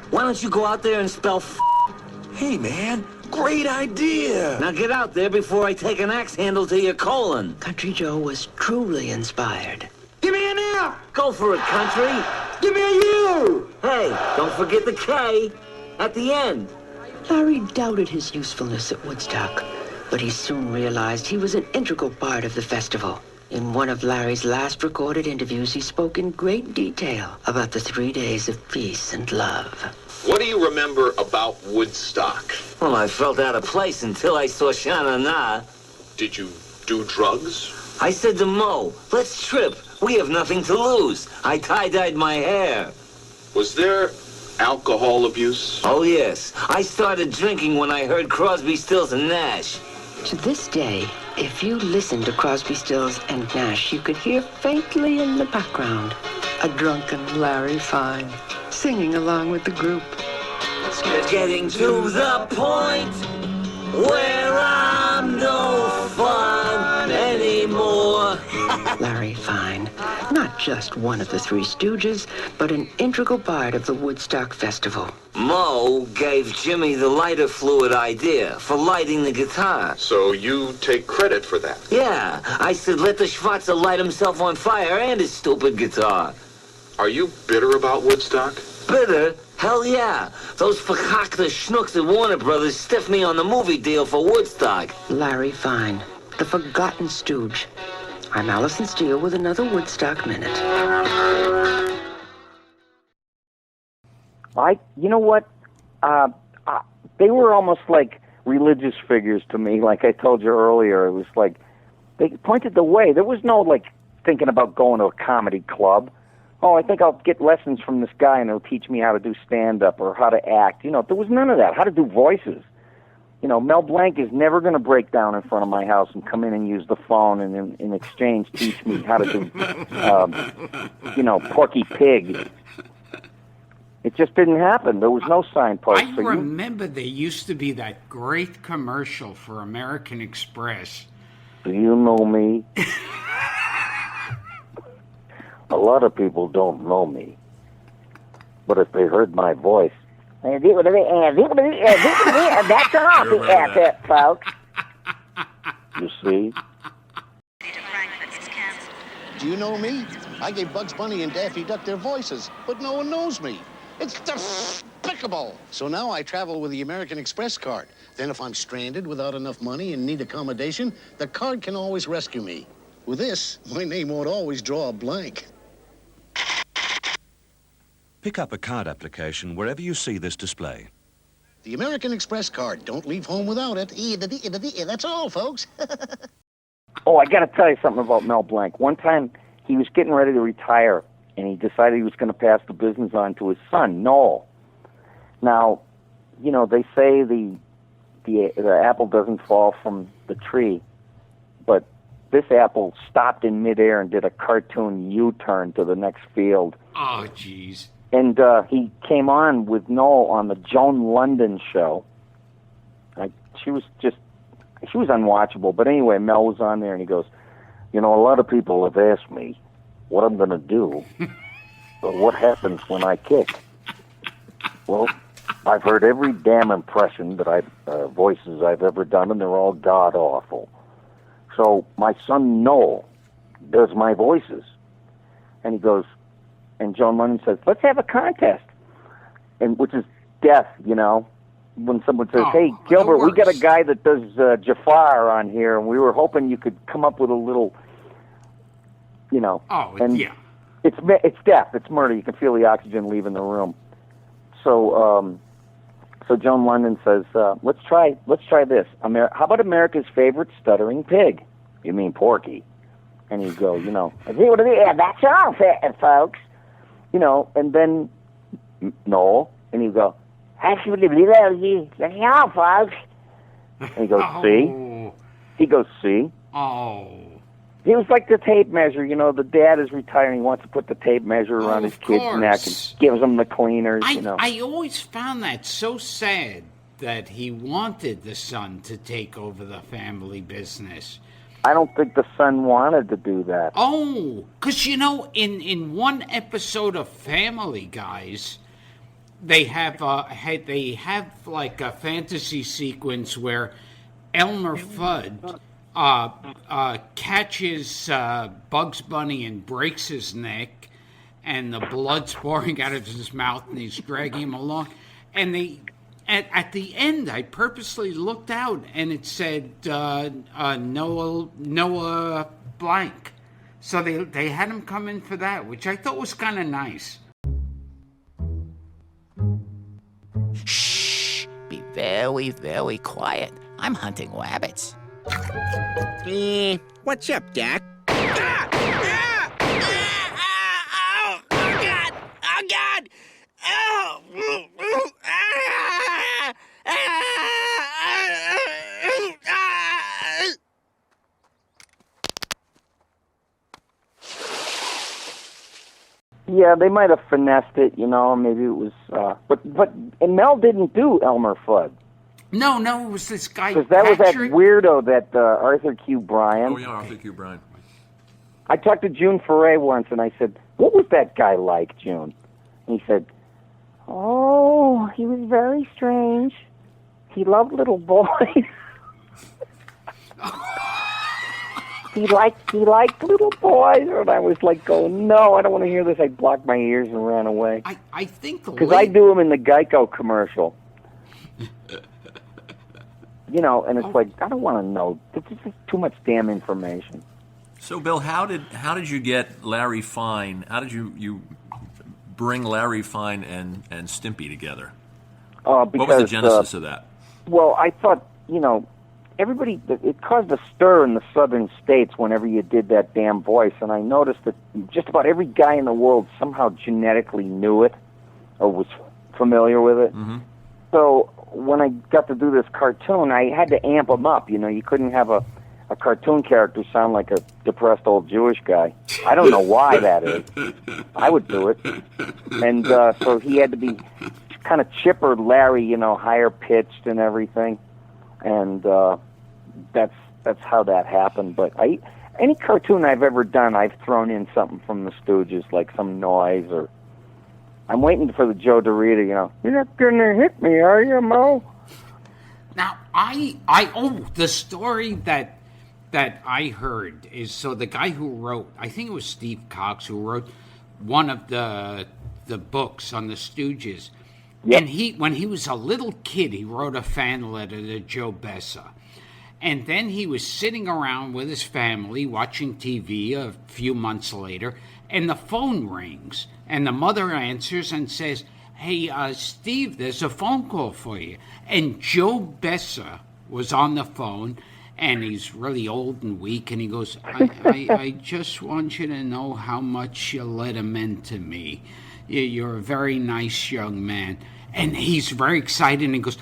Why don't you go out there and spell f***? Hey, man, great idea. Now get out there before I take an axe handle to your colon. Country Joe was truly inspired. Give me an F! Go for it, Country. Give me a U! Hey, don't forget the K at the end. Larry doubted his usefulness at Woodstock, but he soon realized he was an integral part of the festival. In one of Larry's last recorded interviews, he spoke in great detail about the 3 days of peace and love. What do you remember about Woodstock? Well, I felt out of place until I saw Shana Na. Did you do drugs? I said to Mo, let's trip. We have nothing to lose. I tie-dyed my hair. Was there alcohol abuse? Oh, yes. I started drinking when I heard Crosby, Stills, and Nash. To this day, if you listen to Crosby, Stills, and Nash, you could hear faintly in the background a drunken Larry Fine singing along with the group. Getting to the point where I'm no fun anymore. Larry Fine, not just one of the Three Stooges, but an integral part of the Woodstock Festival. Mo gave Jimmy the lighter fluid idea for lighting the guitar. So you take credit for that? Yeah, I said let the Schwarzer light himself on fire and his stupid guitar. Are you bitter about Woodstock? Bitter? Hell yeah. Those verkackte schnooks at Warner Brothers stiffed me on the movie deal for Woodstock. Larry Fine, the forgotten stooge. I'm Allison Steele with another Woodstock Minute. You know what? They were almost like religious figures to me, like I told you earlier. It was like they pointed the way. There was no, like, thinking about going to a comedy club. Oh, I think I'll get lessons from this guy and he'll teach me how to do stand-up or how to act. You know, there was none of that. How to do voices. You know, Mel Blanc is never going to break down in front of my house and come in and use the phone and in exchange teach me how to do, Porky Pig. It just didn't happen. There was no signpost. I remember there used to be that great commercial for American Express. Do you know me? A lot of people don't know me. But if they heard my voice, that's all, folks. You see? Do you know me? I gave Bugs Bunny and Daffy Duck their voices, but no one knows me. It's despicable. So now I travel with the American Express card. Then if I'm stranded without enough money and need accommodation, the card can always rescue me. With this, my name won't always draw a blank. Pick up a card application wherever you see this display. The American Express card. Don't leave home without it. That's all, folks. Oh, I got to tell you something about Mel Blanc. One time, he was getting ready to retire, and he decided he was going to pass the business on to his son, Noel. Now, you know, they say the apple doesn't fall from the tree, but this apple stopped in midair and did a cartoon U-turn to the next field. Oh, jeez. And he came on with Noel on the Joan London show. She was unwatchable. But anyway, Mel was on there, and he goes, you know, a lot of people have asked me what I'm going to do, but what happens when I kick? Well, I've heard every damn impression that voices I've ever done, and they're all god-awful. So my son Noel does my voices. And he goes, and Joan London says, let's have a contest. And which is death, you know. When someone says, hey, Gilbert, we got a guy that does Jafar on here, and we were hoping you could come up with a little, you know. Oh, and yeah. It's death. It's murder. You can feel the oxygen leaving the room. So Joan London says, let's try this. How about America's favorite stuttering pig? You mean Porky? And you go, you know, yeah, that's all, folks. You know, and then Noel, and you go, that's all, folks. And he goes, see? He goes, see? Oh. He was like the tape measure, you know, the dad is retiring, he wants to put the tape measure around his kid's neck and gives him the cleaners, you know. I always found that so sad that he wanted the son to take over the family business. I don't think the son wanted to do that. Oh, because, you know, in one episode of Family Guys, they have like a fantasy sequence where Elmer Fudd catches Bugs Bunny and breaks his neck, and the blood's pouring out of his mouth, and he's dragging him along. And at the end, I purposely looked out, and it said Noah Blanc. So they had him come in for that, which I thought was kind of nice. Shh! Be very, very quiet. I'm hunting rabbits. What's up, Doc? Yeah, they might have finessed it, you know, maybe it was, and Mel didn't do Elmer Fudd. No, it was this guy, because that was that weirdo, that Arthur Q. Bryan. Oh, yeah, Arthur Q. Bryan. I talked to June Foray once, and I said, what was that guy like, June? And he said, oh, he was very strange. He loved little boys. He liked little boys, and I was like, going, no, I don't want to hear this. I blocked my ears and ran away. I think because I do him in the Geico commercial. You know, and it's like, I don't want to know. It's just too much damn information. So, Bill, how did you get Larry Fine? How did you bring Larry Fine and Stimpy together? Because, what was the genesis of that? Well, I thought, you know, it caused a stir in the southern states whenever you did that damn voice, and I noticed that just about every guy in the world somehow genetically knew it or was familiar with it. Mm-hmm. So when I got to do this cartoon, I had to amp him up. You know, you couldn't have a cartoon character sound like a depressed old Jewish guy. I don't know why that is. I would do it. And so he had to be kind of chipper Larry, you know, higher pitched and everything. And that's how that happened. But any cartoon I've ever done, I've thrown in something from the Stooges, like some noise, or I'm waiting for the Joe DeRita, you know, you're not gonna hit me, are you, Mo? Now, the story that I heard is, so the guy who wrote, I think it was Steve Cox, who wrote one of the books on the Stooges. Yep. And when he was a little kid, he wrote a fan letter to Joe Bessa. And then he was sitting around with his family watching TV a few months later, and the phone rings. And the mother answers and says, "Hey, Steve, there's a phone call for you." And Joe Besser was on the phone, and he's really old and weak, and he goes, I just want you to know how much you let him into me. You're a very nice young man. And he's very excited, and he goes,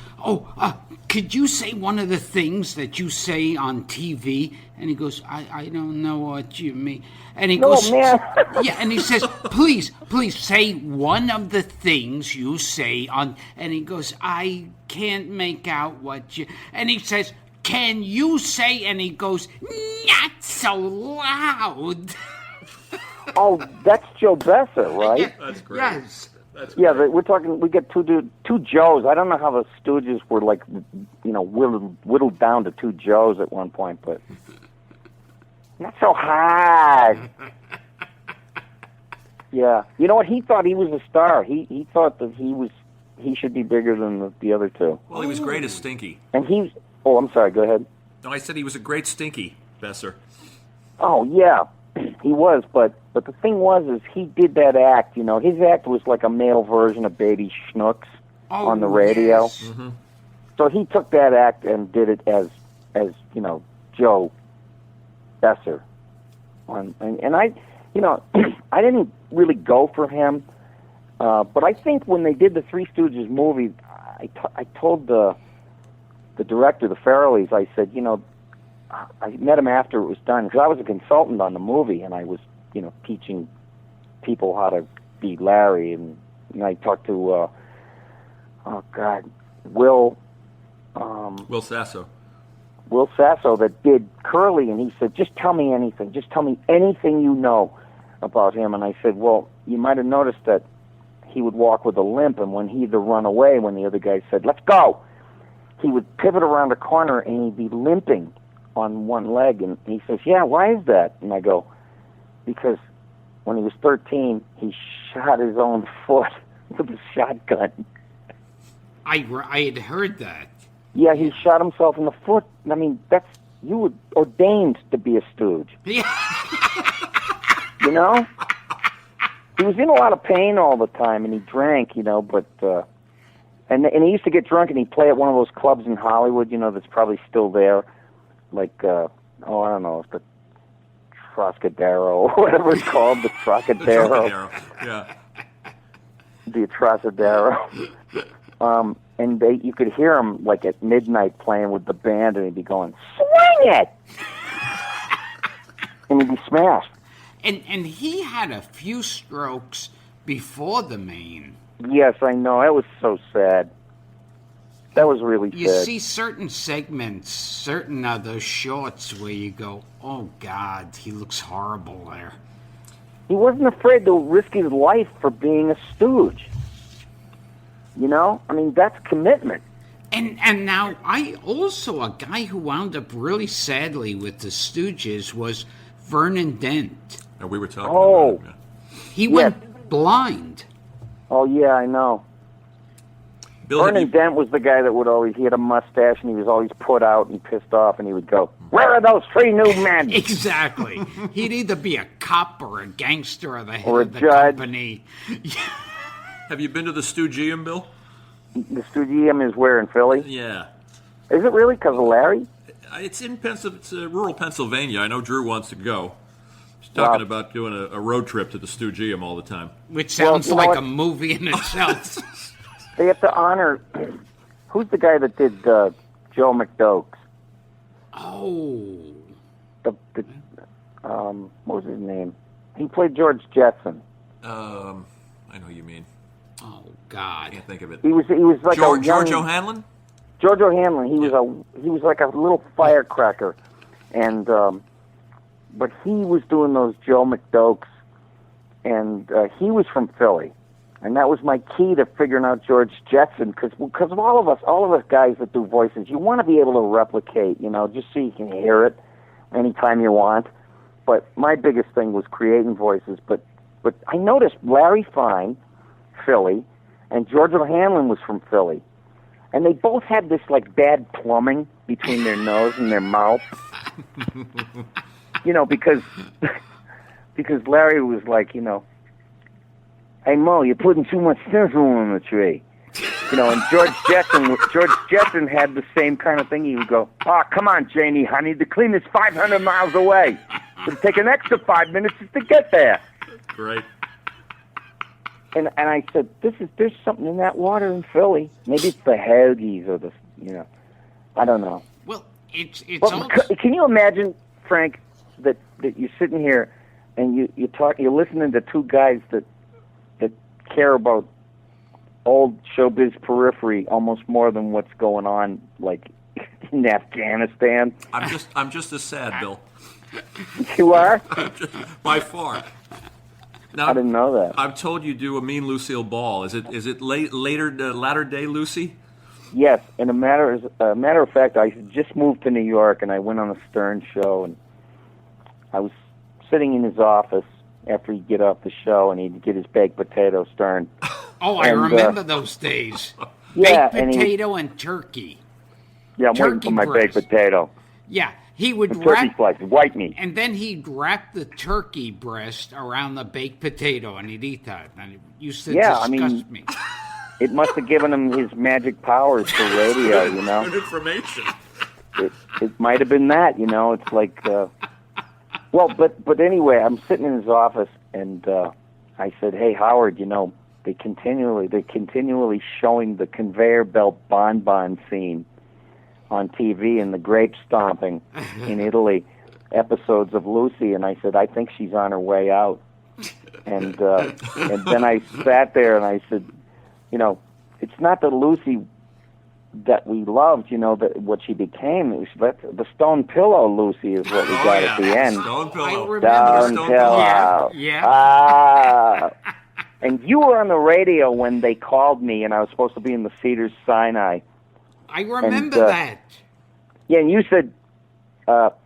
could you say one of the things that you say on TV? And he goes, I don't know what you mean. And he goes, man. yeah, and he says, please say one of the things you say on, and he goes, I can't make out what you, and he says, can you say, and he goes, not so loud. Oh, that's Joe Besser, right? Yeah, That's great. Yes. That's Yeah, great. we're talking. We get two Joes. I don't know how the Stooges were like, whittled down to two Joes at one point, but not so hard. Yeah, you know what? He thought he was a star. He thought that he should be bigger than the other two. Well, he was great as Stinky. And he's. Oh, I'm sorry. Go ahead. No, I said he was a great Stinky, Besser. Oh yeah, he was. But the thing is he did that act. His act was like a male version of Baby Schnooks on the radio. Yes. Mm-hmm. So he took that act and did it as Joe Besser. And I, I didn't really go for him, but I think when they did the Three Stooges movie, I told the director, the Farrellys, I said, I met him after it was done because I was a consultant on the movie, and I was, teaching people how to be Larry, and I talked to, Will Sasso. Will Sasso that did Curly, and he said, just tell me anything. Just tell me anything you know about him. And I said, well, you might have noticed that he would walk with a limp, and when he'd run away, when the other guy said, let's go, he would pivot around a corner, and he'd be limping on one leg. And he says, yeah, why is that? And I go, because when he was 13, he shot his own foot with a shotgun. I had heard that. Yeah, he shot himself in the foot. I mean, you were ordained to be a stooge. Yeah. He was in a lot of pain all the time, and he drank, but and he used to get drunk, and he'd play at one of those clubs in Hollywood, that's probably still there, like I don't know, it's the Trocadero or whatever it's called, the Trocadero. Yeah. The Trocadero. And you could hear him like at midnight playing with the band, and he'd be going, swing it! And he'd be smashed. And he had a few strokes before the Maine. Yes, I know. That was so sad. That was really sad. You see certain segments, certain other shorts where you go, oh, God, he looks horrible there. He wasn't afraid to risk his life for being a stooge. I mean, that's commitment. And now, a guy who wound up really sadly with the Stooges was Vernon Dent. And we were talking about him. Yeah. He went blind. Oh, yeah, I know. Bill, Vernon Dent was the guy that he had a mustache, and he was always put out and pissed off, and he would go, where are those three new men? Exactly. He'd either be a cop or a gangster or the head of the judge. company. Have you been to the Stoogeum, Bill? The Stoogeum is where, in Philly? Yeah. Is it really because of Larry? It's in it's rural Pennsylvania. I know Drew wants to go. He's talking about doing a road trip to the Stoogeum all the time. Which sounds like a movie in itself. They have to honor... Who's the guy that did Joe McDokes? Oh. What was his name? He played George Jetson. I know who you mean. Oh, God. I can't think of it. He was like George O'Hanlon? George O'Hanlon. He was like a little firecracker, and but he was doing those Joe McDokes, and he was from Philly, and that was my key to figuring out George Jetson because of all of us guys that do voices, you want to be able to replicate, just so you can hear it anytime you want. But my biggest thing was creating voices. But I noticed Larry Fine, Philly, and George O'Hanlon was from Philly. And they both had this, like, bad plumbing between their nose and their mouth. Because Larry was like, "Hey Mo, you're putting too much stencil on the tree." And George Jetson had the same kind of thing. He would go, "Oh, come on, Janie, honey, the cleaner's 500 miles away. It'll take an extra 5 minutes just to get there." Great. And I said, there's something in that water in Philly. Maybe it's the Helgies or I don't know. Well, it's Well, can you imagine, Frank, that you're sitting here and you're listening to two guys that care about old showbiz periphery almost more than what's going on, like in Afghanistan. I'm just as sad, Bill. You are? By far. Now, I didn't know that. I'm told you do a Mean Lucille Ball. Is it latter day Lucy? Yes, and a matter of fact, I just moved to New York, and I went on a Stern show, and I was sitting in his office after he'd get off the show, and he'd get his baked potato, Stern. Oh, I remember those days. Yeah, baked potato and turkey. Yeah, I'm waiting for my baked potato. Yeah, he would turkey slices, white meat. And then he'd wrap the turkey breast around the baked potato, and he'd eat that. And it used to disgust me. It must have given him his magic powers for radio, Good information. It might have been that, It's like, well, but anyway, I'm sitting in his office, and I said, "Hey, Howard, they're continually showing the conveyor belt bonbon scene on TV and the grape stomping in Italy, episodes of Lucy." And I said, "I think she's on her way out." And then I sat there and I said, it's not the Lucy that we loved, that what she became. It was the Stone Pillow Lucy is what we got at the end. Stone Pillow. I remember Stone Pillow. Yeah. And you were on the radio when they called me, and I was supposed to be in the Cedars Sinai. I remember that. Yeah, and you said,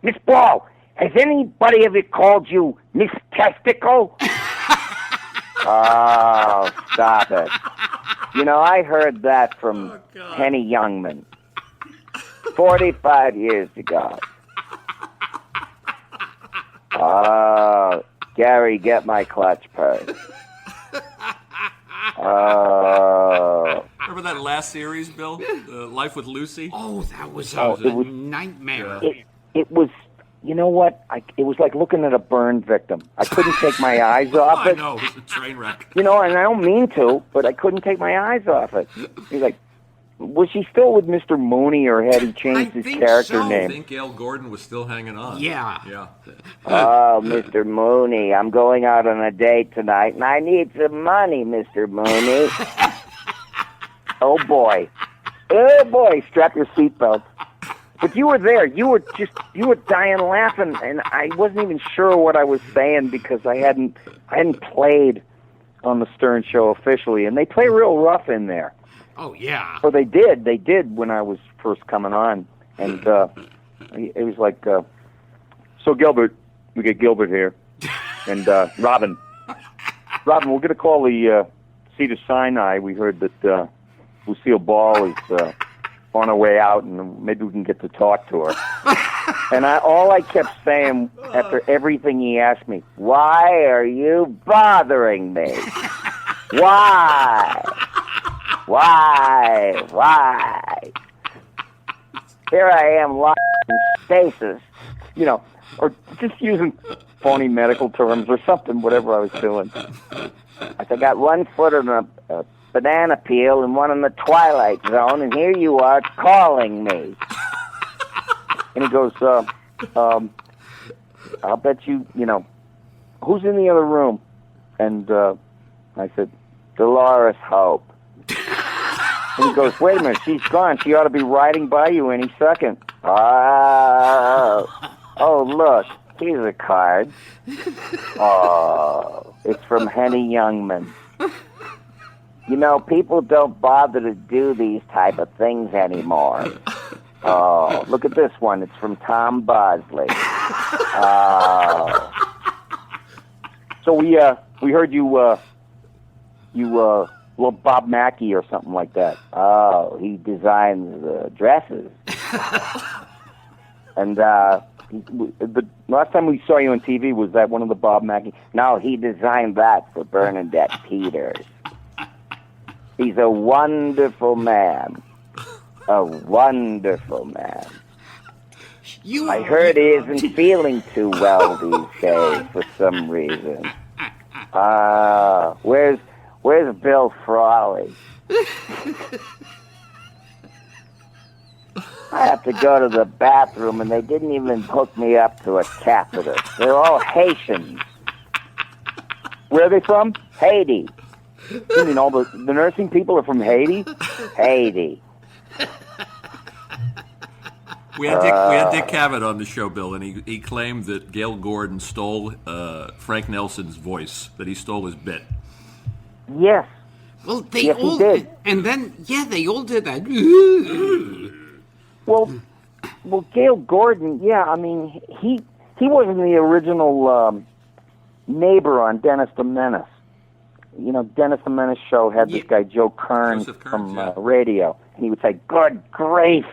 "Miss Ball, has anybody ever called you Miss Testicle?" Oh, stop it. I heard that from Henny Youngman 45 years ago. Oh, Gary, get my clutch purse. Oh. Remember that last series, Bill? Life with Lucy? Oh, that was a nightmare. It was, you know what? It was like looking at a burn victim. I couldn't take my eyes off it. I know, it was a train wreck. And I don't mean to, but I couldn't take my eyes off it. He's like, was she still with Mr. Mooney, or had he changed his character name? I think Gail Gordon was still hanging on. Yeah. Oh, Mr. Mooney, I'm going out on a date tonight, and I need some money, Mr. Mooney. Oh, boy, strap your seatbelt. But you were there. You were dying laughing, and I wasn't even sure what I was saying because I hadn't played on the Stern Show officially, and they play real rough in there. Oh yeah. Or they did when I was first coming on, and it was like, so Gilbert, we get Gilbert here, and Robin, we're going to call the Cedar Sinai. We heard that Lucille Ball is on her way out, and maybe we can get to talk to her. And all I kept saying after everything he asked me, "Why are you bothering me? Why? Here I am locked in stasis," or just using phony medical terms or something, whatever I was doing. I got one foot in a banana peel and one in the twilight zone, and here you are calling me. And he goes, I'll bet you, who's in the other room? And I said, Dolores Hope. And he goes, wait a minute, she's gone. She ought to be riding by you any second. Oh, look, here's a card. Oh, it's from Henny Youngman. People don't bother to do these type of things anymore. Oh, look at this one. It's from Tom Bosley. Oh. So we heard you love Bob Mackie or something like that. Oh, he designs dresses. And The last time we saw you on TV was that one of the Bob Mackie. No, he designed that for Bernadette Peters. He's a wonderful man. A wonderful man. I heard he isn't feeling too well these days for some reason. Where's Bill Frawley? I have to go to the bathroom, and they didn't even hook me up to a catheter. They're all Haitians. Where are they from? Haiti. You mean all the nursing people are from Haiti? Haiti. We had Dick Cavett on the show, Bill, and he claimed that Gail Gordon stole Frank Nelson's voice, that he stole his bit. Yes. Well, they yes, all he did. And then, they all did that. Well, Gail Gordon, I mean, he wasn't the original neighbor on Dennis the Menace. You know, Dennis the Menace show had this guy, Joe Kern, from radio, and he would say, "Good grief."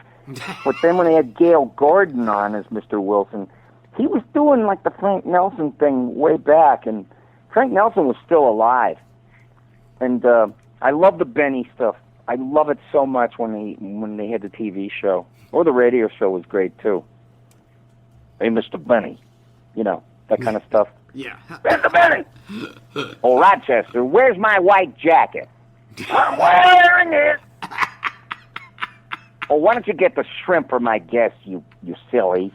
But then when they had Gail Gordon on as Mr. Wilson, he was doing like the Frank Nelson thing way back, and Frank Nelson was still alive. And I love the Benny stuff. I love it so much when they had the TV show. Or the radio show was great, too. Hey, Mr. Benny. You know, that kind of stuff. Yeah. Mr. Benny! Oh, Rochester, where's my white jacket? I'm wearing it! Oh, why don't you get the shrimp for my guest, you silly?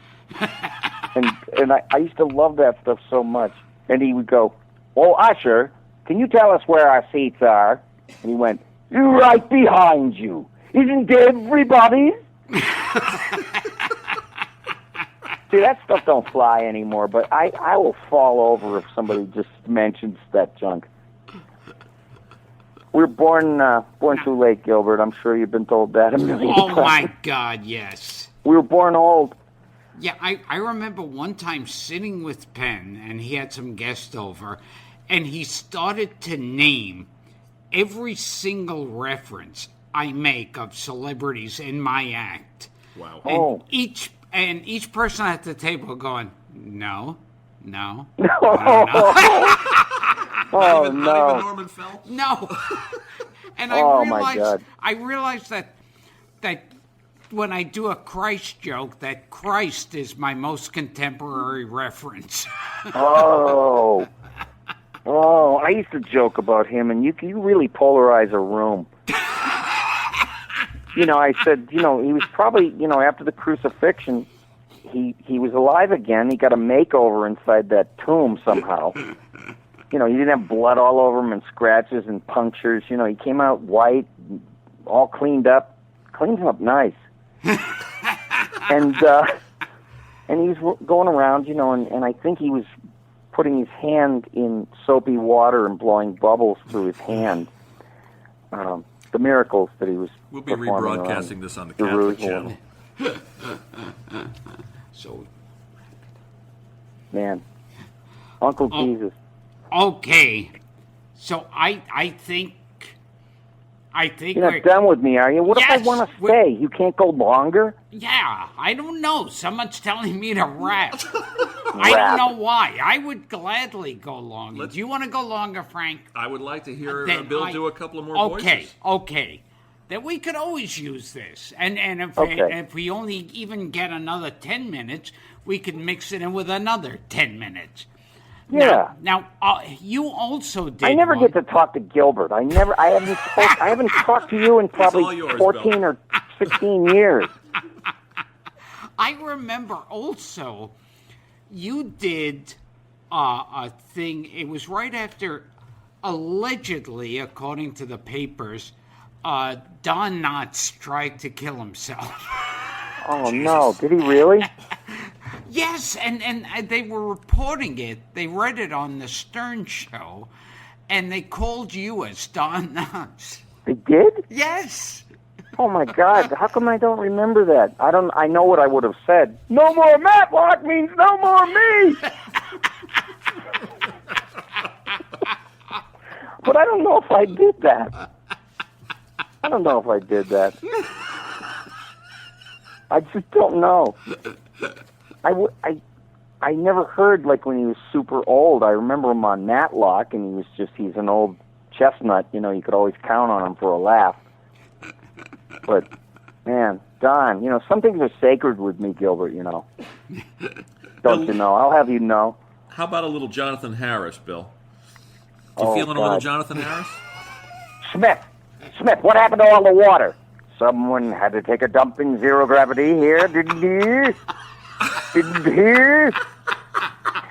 And I used to love that stuff so much. And he would go, "Oh, Usher, can you tell us where our seats are?" And he went, "Right behind you. Isn't everybody?" See, that stuff don't fly anymore, but I will fall over if somebody just mentions that junk. We were born too late, Gilbert. I'm sure you've been told that a million times. Oh, my God, yes. We were born old. Yeah, I remember one time sitting with Penn, and he had some guests over, and he started to name every single reference I make of celebrities in my act. Wow. And each person at the table going, no. Oh, not even Norman Phelps? No. And I realized that when I do a Christ joke, that Christ is my most contemporary reference. Oh, I used to joke about him, and you really polarize a room. You know, I said, he was probably, after the crucifixion, he was alive again. He got a makeover inside that tomb somehow. He didn't have blood all over him and scratches and punctures. He came out white, all cleaned up nice. and he was going around, and I think he was putting his hand in soapy water and blowing bubbles through his hand. The miracles that he was We'll be rebroadcasting this on the Catholic channel. So, man, Uncle Jesus. Okay, so I think you're not done with me, are you? What if I want to stay? You can't go longer? Yeah, I don't know. Someone's telling me to rap. I don't know why. I would gladly go longer. Do you want to go longer, Frank? I would like to hear Bill do a couple of more voices. Okay. Then we could always use this. And if we only even get another 10 minutes, we could mix it in with another 10 minutes. Yeah. Now, you also did. I never get to talk to Gilbert. I haven't talked to you in probably 14 or 16 years. I remember also you did a thing. It was right after, allegedly, according to the papers, Don Knotts tried to kill himself. Oh, no. Did he really? Yes, and they were reporting it. They read it on the Stern Show, and they called you as Don Knotts. They did? Yes. Oh, my God. How come I don't remember that? I know what I would have said. No more Matlock means no more me! But I don't know if I did that. I just don't know. I never heard, like, when he was super old. I remember him on Matlock, and he's an old chestnut. You know, you could always count on him for a laugh. But, man, Don, you know, some things are sacred with me, Gilbert, you know. Don't you know? I'll have you know. How about a little Jonathan Harris, Bill? You feeling a little Jonathan Harris? Smith, what happened to all the water? Someone had to take a dump in zero gravity here, didn't he? Didn't he?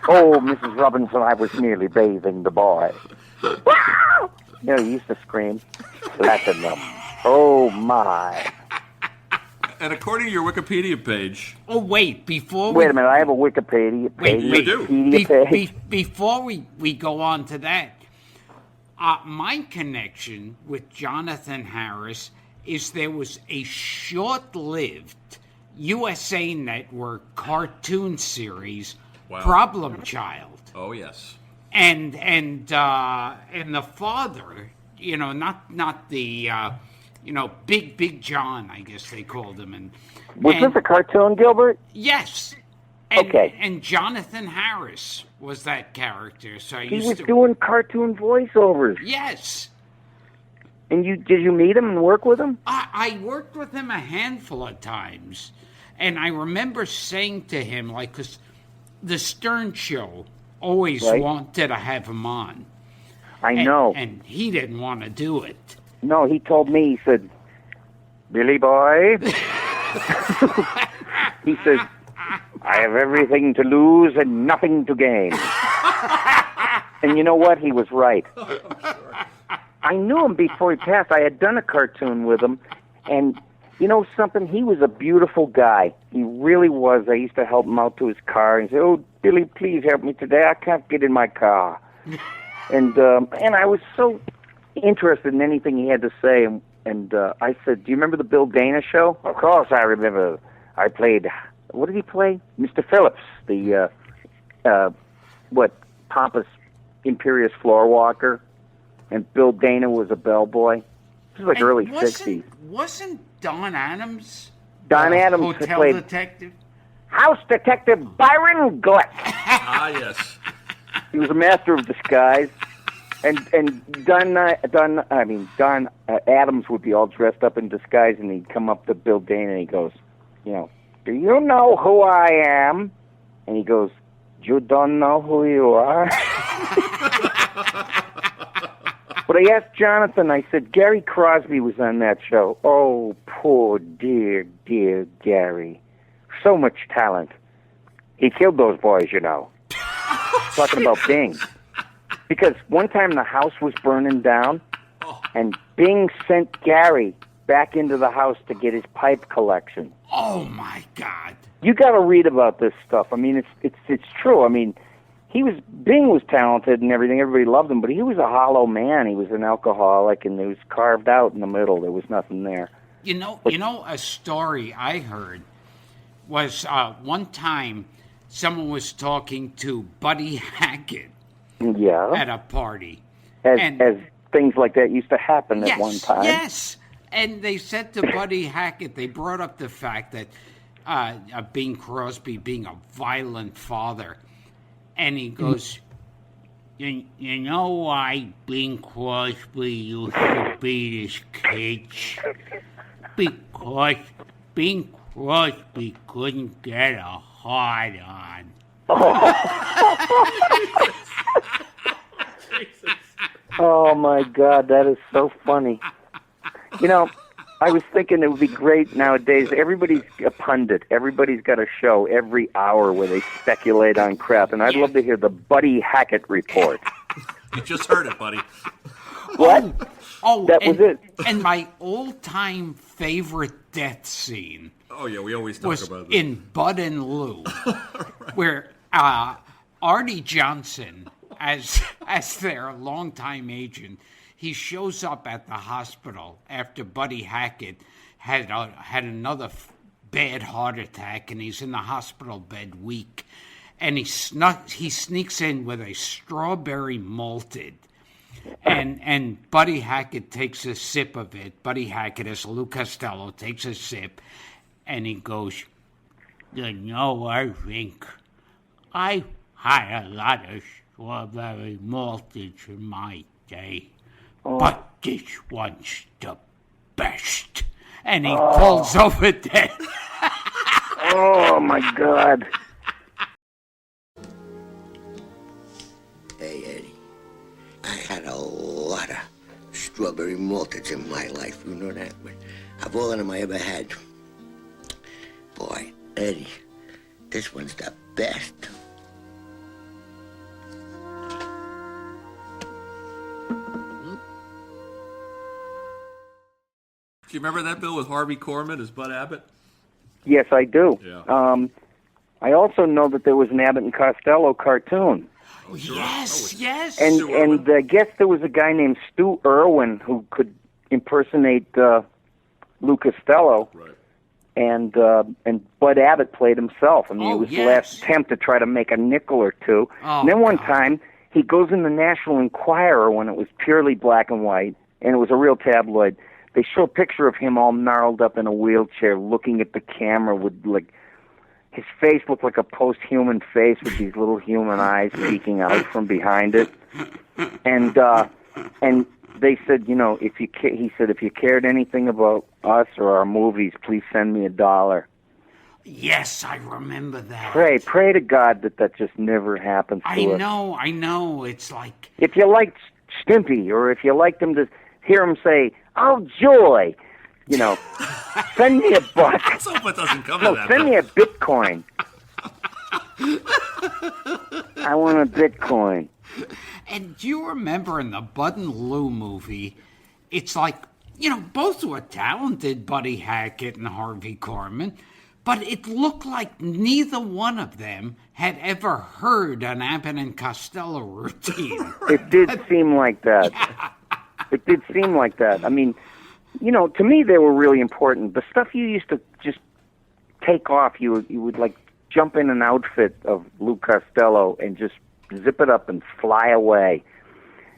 Oh, Mrs. Robinson, I was merely bathing the boy. You know, he used to scream. Platinum. Oh, my. And according to your Wikipedia page... Oh, wait, before we... Wait a minute, I have a Wikipedia page. Wait, you do? Before we go on to that, my connection with Jonathan Harris is there was a short-lived USA Network cartoon series, Problem Child. Oh, yes. And the father, you know, not the Big John, I guess they called him. Was this a cartoon, Gilbert? Yes. Okay. And Jonathan Harris was that character. So he was doing cartoon voiceovers. Yes. And did you meet him and work with him? I worked with him a handful of times. And I remember saying to him, like, because the Stern Show always wanted to have him on. I know. And he didn't want to do it. No, he told me, he said, Billy boy, he said, I have everything to lose and nothing to gain. And you know what? He was right. I knew him before he passed. I had done a cartoon with him, and you know something? He was a beautiful guy. He really was. I used to help him out to his car and say, "Oh, Billy, please help me today. I can't get in my car." And I was so interested in anything he had to say. And I said, "Do you remember the Bill Dana show?" "Of course, I remember. I played. What did he play? Mr. Phillips, the pompous, imperious floor walker." And Bill Dana was a bellboy. This was like early 60s. Wasn't Don Adams Hotel played Detective? House Detective Byron Gleck. Yes. He was a master of disguise. And Don Adams would be all dressed up in disguise, and he'd come up to Bill Dana and he goes, "You know, do you know who I am?" And he goes, "You don't know who you are?" But I asked Jonathan, I said, Gary Crosby was on that show. Oh, poor, dear, dear Gary. So much talent. He killed those boys, you know. Talking about Bing. Because one time the house was burning down, and Bing sent Gary back into the house to get his pipe collection. Oh, my God. You got to read about this stuff. I mean, it's true. I mean, Bing was talented and everything. Everybody loved him, but he was a hollow man. He was an alcoholic, and he was carved out in the middle. There was nothing there. You know, a story I heard was one time someone was talking to Buddy Hackett at a party. As things like that used to happen at one time. Yes, and they said to Buddy Hackett, they brought up the fact that Bing Crosby being a violent father. And he goes, you know why Bing Crosby used to beat his kids? Because Bing Crosby couldn't get a hard on. Oh, my God, that is so funny. You know, I was thinking it would be great nowadays. Everybody's a pundit. Everybody's got a show every hour where they speculate on crap. And I'd love to hear the Buddy Hackett report. You just heard it, buddy. What? Oh, that was it. And my all-time favorite death scene. Oh, yeah, we always talk about that. In Bud and Lou, where Artie Johnson, as their longtime agent, he shows up at the hospital after Buddy Hackett had another bad heart attack, and he's in the hospital bed weak. And he sneaks in with a strawberry malted, and Buddy Hackett takes a sip of it. Buddy Hackett, as Lou Costello, takes a sip, and he goes, I think I had a lot of strawberry maltage in my day, but this one's the best. And he pulls over there. Oh, my God. Hey, Eddie, I had a lot of strawberry maltage in my life, you know that? But of all of them I ever had, boy, Eddie, this one's the best. Do you remember that, Bill, with Harvey Korman as Bud Abbott? Yes, I do. Yeah. I also know that there was an Abbott and Costello cartoon. Oh, sure. Yes. And I guess there was a guy named Stu Irwin who could impersonate Lou Costello. Right. And Bud Abbott played himself. I mean, it was the last attempt to try to make a nickel or two. And then one time, he goes in the National Enquirer when it was purely black and white, and it was a real tabloid. They show a picture of him all gnarled up in a wheelchair looking at the camera with, like, his face looked like a post-human face with these little human eyes peeking out from behind it. And they said, you know, he said, if you cared anything about us or our movies, please send me $1. Yes, I remember that. Pray to God that just never happens to us. I know. It's like... If you liked Stimpy, or if you liked him to hear him say, "Oh, joy," you know, send me $1. Let's hope it doesn't come to that. Send me a Bitcoin. I want a Bitcoin. And do you remember in the Bud and Lou movie, it's like, you know, both were talented, Buddy Hackett and Harvey Korman, but it looked like neither one of them had ever heard an Abbott and Costello routine. It did seem like that. Yeah. It did seem like that. I mean, you know, to me they were really important. The stuff you used to just take off, you would like jump in an outfit of Lou Costello and just zip it up and fly away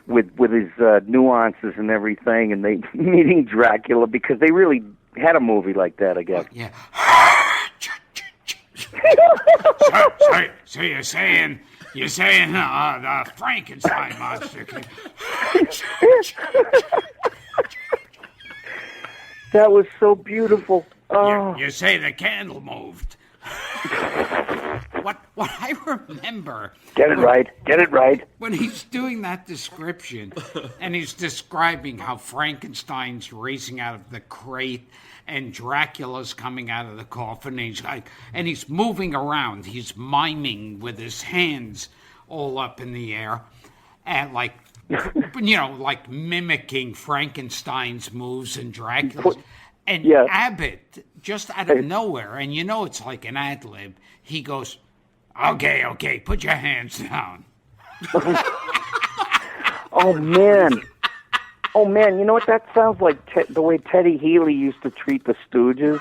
with his nuances and everything, and they meeting Dracula, because they really had a movie like that, I guess. Yeah. So you're saying the Frankenstein monster can... That was so beautiful. Oh. You say the candle moved. What I remember... Get it right. When he's doing that description, and he's describing how Frankenstein's racing out of the crate, and Dracula's coming out of the coffin, and he's moving around. He's miming with his hands all up in the air, and like mimicking Frankenstein's moves and Dracula's. And Abbott, just out of nowhere, and you know it's like an ad lib, he goes, Okay, put your hands down. Oh, man, you know what? That sounds like the way Teddy Healy used to treat the Stooges.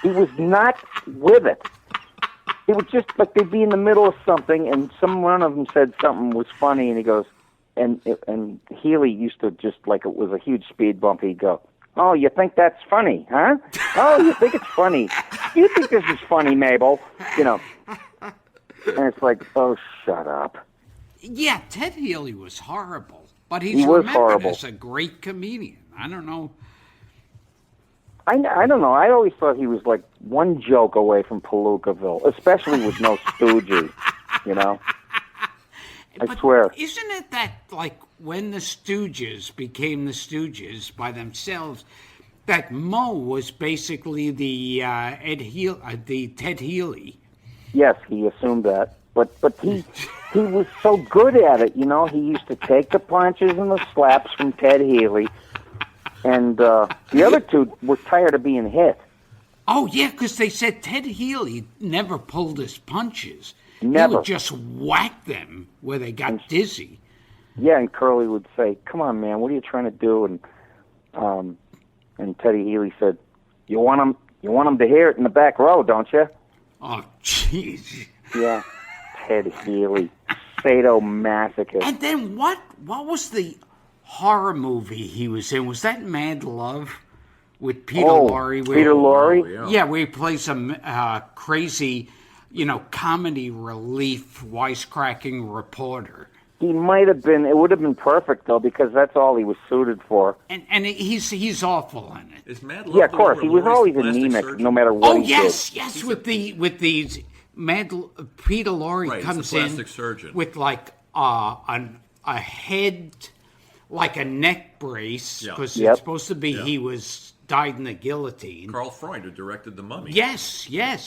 He was not with it. It was just like they'd be in the middle of something, and one of them said something was funny, and he goes, and Healy used to just, like it was a huge speed bump, he'd go, "Oh, you think that's funny, huh? Oh, you think it's funny? You think this is funny, Mabel?" You know. And it's like, oh, shut up. Yeah, Ted Healy was horrible, but he's remembered as a great comedian. I don't know. I don't know. I always thought he was like one joke away from Palookaville, especially with no Stooges, you know? I swear. Isn't it that, like, when the Stooges became the Stooges by themselves, that Moe was basically the Ted Healy? Yes, he assumed that. But he was so good at it, you know? He used to take the punches and the slaps from Ted Healy, and the other two were tired of being hit. Oh, yeah, because they said Ted Healy never pulled his punches. Never. He would just whack them where they got dizzy. Yeah, and Curly would say, "Come on, man, what are you trying to do?" And Teddy Healy said, "You want him to hear it in the back row, don't you?" Oh, jeez. Yeah, Ted Healy, sadomasochist. And then what was the horror movie he was in? Was that Mad Love? with Peter Lorre. Peter Lorre? Yeah, we play some crazy, comedy relief, wisecracking reporter. He might have been. It would have been perfect though, because that's all he was suited for. And he's awful in it. Is Mad Love Yeah, of course. He was always anemic, no matter what he did. Yes. With these Peter Lorre Right, comes he's a in plastic surgeon. with like a head, like a neck brace, because it's supposed to be he was died in the guillotine. Carl Freund, who directed The Mummy. Yes. Yeah.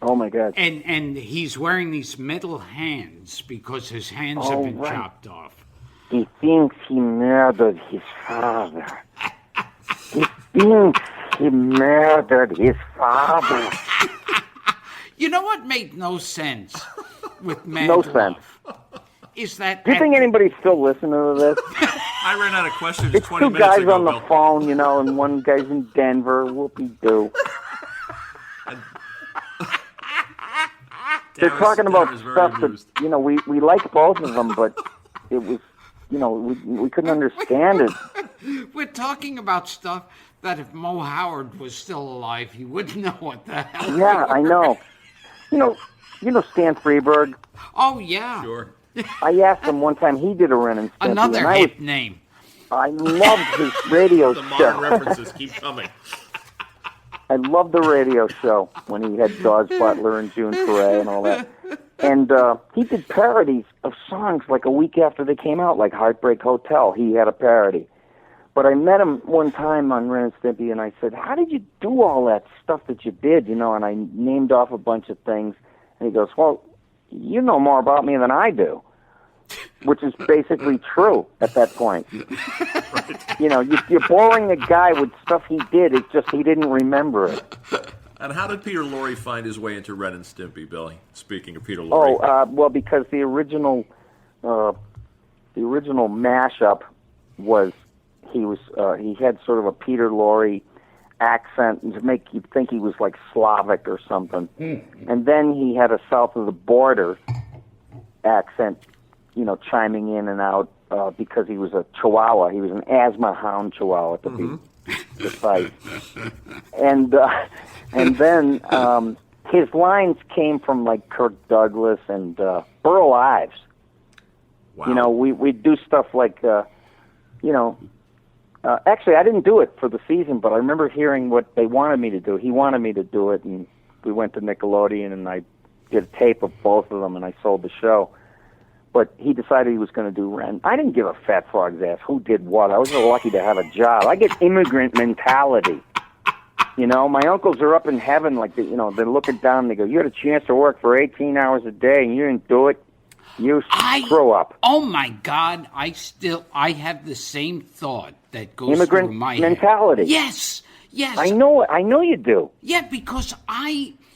Oh my God. And he's wearing these metal hands because his hands have been chopped off. He thinks he murdered his father. He thinks he murdered his father. You know what made no sense with Mad No Love? sense. Is that... Do you think anybody's still listening to this? I ran out of questions It's 20 two minutes guys ago, on the Bill. phone, and one guy's in Denver. Whoopie-doo. They're talking about stuff that, we like both of them, but it was, we couldn't understand it. We're talking about stuff that if Mo Howard was still alive, he wouldn't know what the hell. Yeah, I know. You know Stan Freberg? Oh, yeah. Sure. I asked him one time, he did a Ren and Stimpy. Another hit name. I loved his radio The show. modern references keep coming. I loved the radio show when he had Dawes Butler and June Foray and all that. And he did parodies of songs like a week after they came out, like Heartbreak Hotel. He had a parody. But I met him one time on Ren and Stimpy, and I said, how did you do all that stuff that you did? And I named off a bunch of things. And he goes, well, you know more about me than I do, which is basically true at that point. Right. You're boring a guy with stuff he did. It's just he didn't remember it. And how did Peter Lorre find his way into Ren and Stimpy, Billy? Speaking of Peter Lorre. Well, because the original mashup was he had sort of a Peter Lorre accent to make you think he was like Slavic or something. And then he had a south of the border accent, chiming in and out because he was a Chihuahua. He was an asthma hound Chihuahua to be precise. And then his lines came from like Kirk Douglas and Burl Ives. Wow. We'd do stuff like, actually, I didn't do it for the season, but I remember hearing what they wanted me to do. He wanted me to do it, and we went to Nickelodeon, and I did a tape of both of them, and I sold the show. But he decided he was going to do Ren. I didn't give a fat frog's ass who did what. I was so lucky to have a job. I get immigrant mentality. My uncles are up in heaven, like they're looking down, and they go, you had a chance to work for 18 hours a day, and you didn't do it. You screw up. Oh my God! I have the same thought that goes immigrant through my mentality. head. Yes. I know it. I know you do. Yeah, because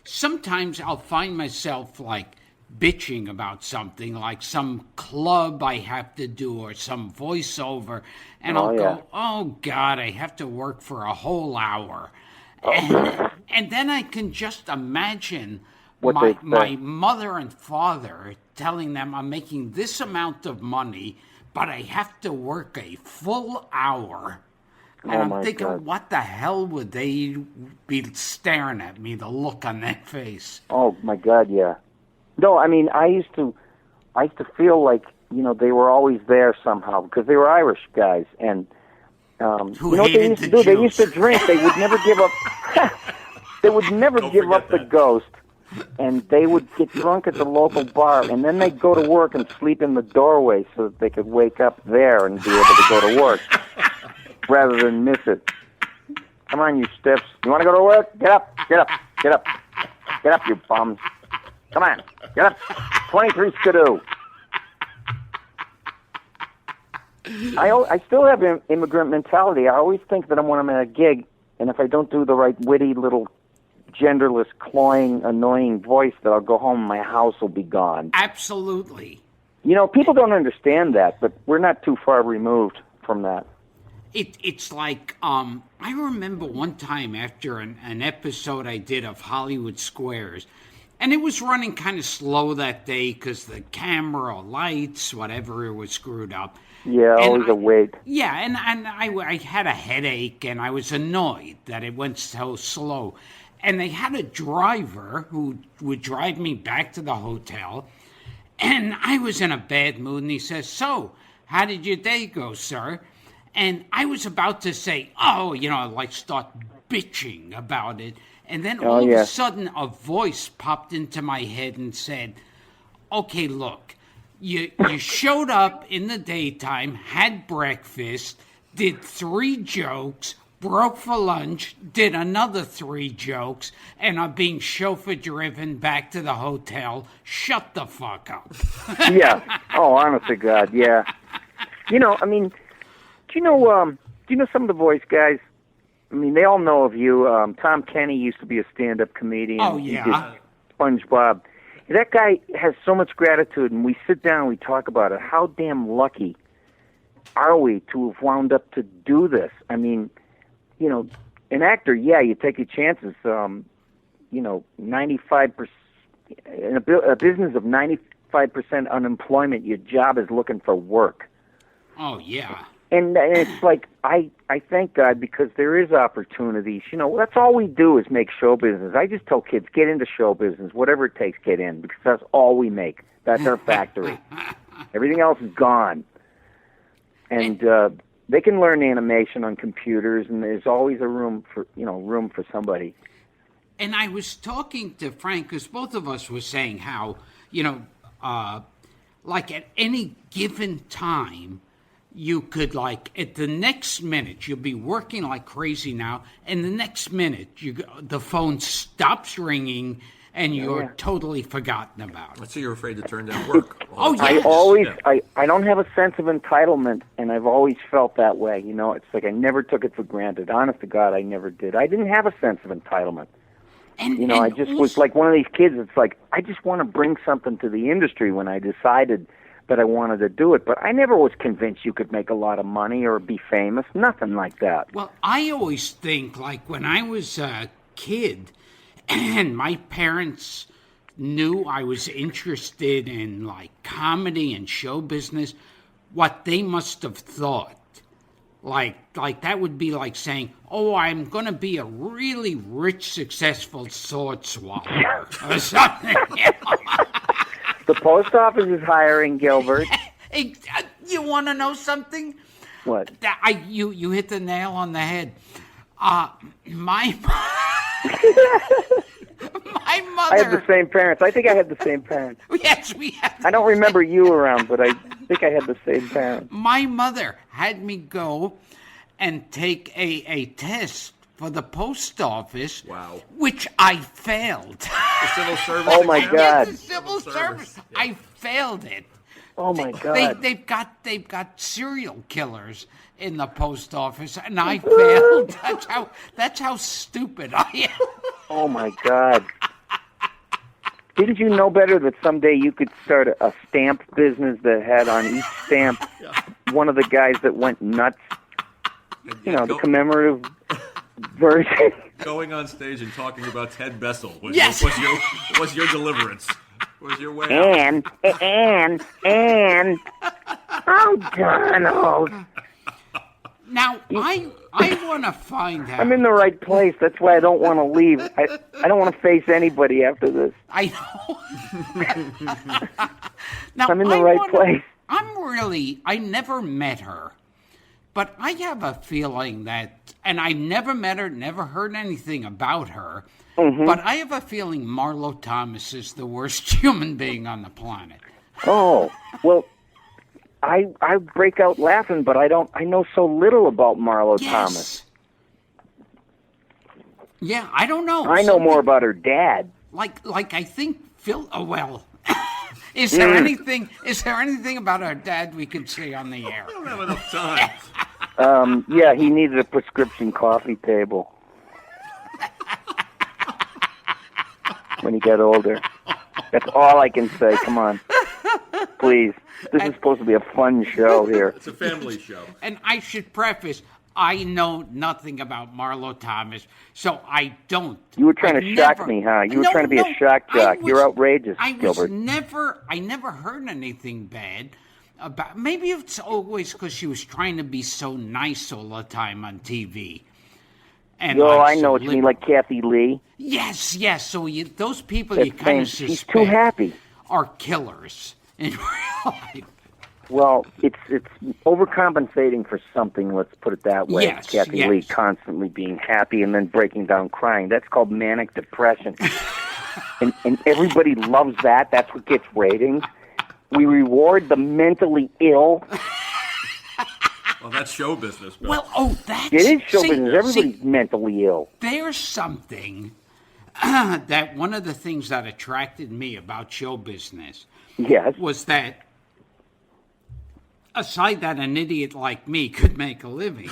sometimes I'll find myself like bitching about something, like some club I have to do or some voiceover, and I'll go, oh God, I have to work for a whole hour, and then I can just imagine my mother and father telling them I'm making this amount of money, but I have to work a full hour. And I'm thinking, God, what the hell would they be staring at me, the look on their face? Oh, my God, yeah. No, I mean, I used to feel like, they were always there somehow, because they were Irish guys, and who what they used to do? They used to drink. They would never give up. They would never give up the ghost, and they would get drunk at the local bar, and then they'd go to work and sleep in the doorway so that they could wake up there and be able to go to work rather than miss it. Come on, you stiffs. You want to go to work? Get up, get up, get up. Get up, you bums. Come on, get up. 23 skidoo. I still have immigrant mentality. I always think that when I'm at a gig, and if I don't do the right witty little genderless, cloying, annoying voice, that I'll go home and my house will be gone. Absolutely. People don't understand that, but we're not too far removed from that. It's like, I remember one time after an episode I did of Hollywood Squares, and it was running kind of slow that day because the camera or lights, whatever, it was screwed up. Yeah, always a wait. Yeah, and I had a headache, and I was annoyed that it went so slow. And they had a driver who would drive me back to the hotel, and I was in a bad mood, and he says, "So, how did your day go, sir?" And I was about to say, like start bitching about it. And then all of a sudden, a voice popped into my head and said, "Okay, look, you showed up in the daytime, had breakfast, did 3 jokes, broke for lunch, did another 3 jokes, and are being chauffeur-driven back to the hotel. Shut the fuck up." Yeah. Oh, honest to God, yeah. Do you know some of the voice guys? I mean, they all know of you. Tom Kenny used to be a stand-up comedian. Oh, yeah. He did SpongeBob. That guy has so much gratitude, and we sit down and we talk about it. How damn lucky are we to have wound up to do this? I mean, an actor, you take your chances. 95%, in a business of 95% unemployment, your job is looking for work. Oh, yeah. And it's like, I thank God because there is opportunities. That's all we do is make show business. I just tell kids, get into show business, whatever it takes, get in, because that's all we make. That's our factory. Everything else is gone. And they can learn animation on computers, and there's always a room for somebody. And I was talking to Frank, because both of us were saying how, like at any given time, you could, like, at the next minute, you'll be working like crazy now, and the next minute, the phone stops ringing, and you're totally forgotten about it. So you're afraid to turn down work. I don't have a sense of entitlement, and I've always felt that way. It's like I never took it for granted. Honest to God, I never did. I didn't have a sense of entitlement. And I just was like one of these kids. It's like, I just want to bring something to the industry when I decided that I wanted to do it. But I never was convinced you could make a lot of money or be famous. Nothing like that. Well, I always think, like, when I was a kid and my parents knew I was interested in, like, comedy and show business, what they must have thought. Like that would be like saying, "Oh, I'm going to be a really rich, successful sword swallower," or something. The post office is hiring, Gilbert. You want to know something? What? You hit the nail on the head. My mother. I had the same parents. I think I had the same parents. Yes, we had. I don't remember you around, but I think I had the same parents. My mother had me go and take a test for the post office. Wow. Which I failed. The civil service. Oh my God. Yes, the civil service. Yeah. I failed it. Oh my God. They've got serial killers in the post office, and I failed. That's how stupid I am. Oh my God. Didn't you know better that someday you could start a stamp business that had on each stamp one of the guys that went nuts? The commemorative version. Going on stage and talking about Ted Bessel was your deliverance. Was your way and oh, Donald. Now, I want to find out. I'm in the right place. That's why I don't want to leave. I don't want to face anybody after this. I know. Now, I'm in the right place. I never met her, but I have a feeling that, and I never met her, never heard anything about her, but I have a feeling Marlo Thomas is the worst human being on the planet. Oh, well, I break out laughing, but I know so little about Marlo Thomas. Yeah, I don't know. I know more about her dad. Like I think Phil. Oh well. Is there anything about our dad we could say on the air? I don't have enough time. Yeah, he needed a prescription coffee table when he got older. That's all I can say. Come on, please. This is supposed to be a fun show here. It's a family show. And I should preface, I know nothing about Marlo Thomas, so I don't. You were trying to shock me, huh? You were trying to be a shock jock. You're outrageous, Gilbert. I never heard anything bad. about. Maybe it's always because she was trying to be so nice all the time on TV. And I know what you mean, like Kathy Lee. Yes. So those people That you kind of she's suspect too happy. are killers in real life. Well, it's overcompensating for something. Let's put it that way. Yes, Kathy Lee constantly being happy and then breaking down crying. That's called manic depression, and everybody loves that. That's what gets ratings. We reward the mentally ill. Well, that's show business, Bill. Well, that's... It is show business. Everybody's mentally ill. There's something that one of the things that attracted me about show business was that, aside that an idiot like me could make a living,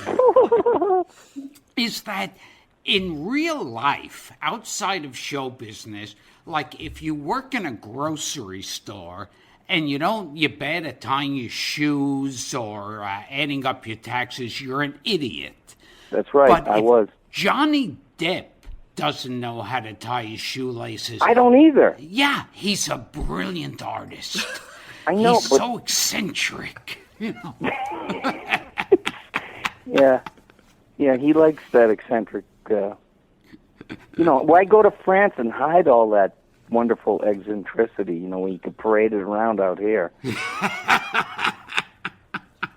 is that in real life, outside of show business, like if you work in a grocery store and you're bad at tying your shoes or adding up your taxes, you're an idiot. That's right, but I was. Johnny Depp doesn't know how to tie his shoelaces. I don't either. Yeah, he's a brilliant artist. I know, he's but... so eccentric. Yeah, he likes that eccentric. Why go to France and hide all that wonderful eccentricity? When you could parade it around out here.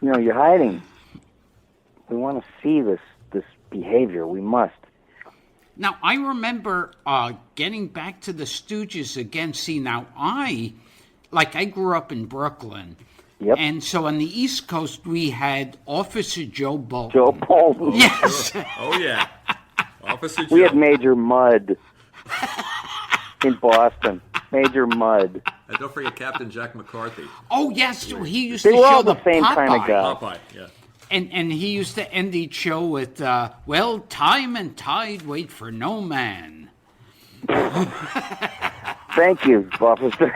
You're hiding. We want to see this behavior. We must. Now, I remember getting back to the Stooges again. See, now I grew up in Brooklyn. Yep. And so on the East Coast, we had Officer Joe Bolton. Joe Bolton. Yes. Oh, yeah. Officer Joe. We had Major Mudd in Boston. Major Mudd. And don't forget Captain Jack McCarthy. Oh, yes. He used They to were show all the same Popeye. kind of guy. Popeye, yeah. And he used to end each show with, time and tide wait for no man. Thank you, officer.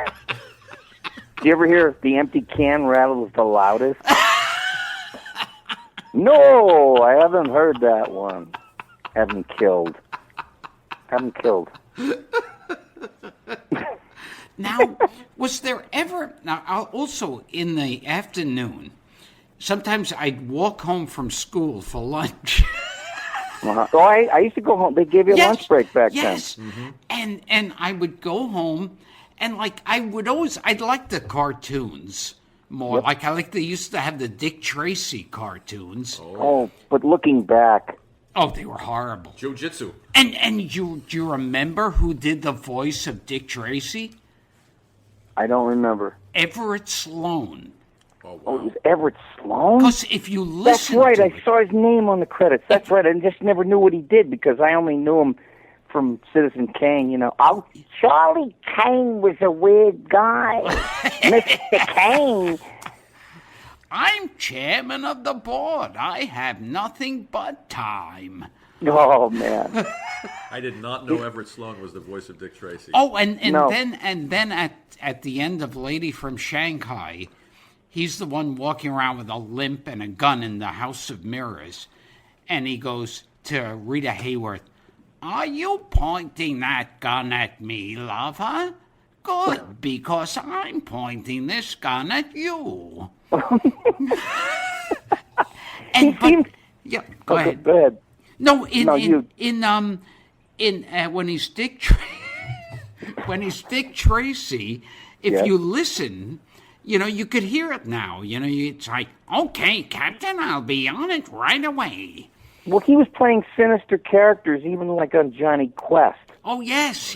Do you ever hear the empty can rattles the loudest? No, I haven't heard that one. Haven't killed. Now, was there ever... Now, also in the afternoon, sometimes I'd walk home from school for lunch. Uh-huh. Oh, I used to go home. They gave you a lunch break back then. Yes, and I would go home, and I'd like the cartoons more. Yep. They used to have the Dick Tracy cartoons. Oh, but looking back... Oh, they were horrible. Jiu-jitsu. And do you remember who did the voice of Dick Tracy? I don't remember. Everett Sloan. Oh, wow. Oh, it was Everett Sloan? Because if you listen That's right, to I saw his name on the credits. That's right, I just never knew what he did because I only knew him from Citizen Kane, Oh, Charlie Kane was a weird guy. Mr. Kane. I'm chairman of the board. I have nothing but time. Oh, man. I did not know Everett Sloan was the voice of Dick Tracy. Oh, and then at the end of Lady from Shanghai, he's the one walking around with a limp and a gun in the House of Mirrors. And he goes to Rita Hayworth, "Are you pointing that gun at me, lover? Good, because I'm pointing this gun at you." Yeah, go ahead. Go ahead. No, when he's Dick Tracy, if you listen, you could hear it now. It's like, "Okay, Captain, I'll be on it right away." Well, he was playing sinister characters, even like on Johnny Quest. Oh yes.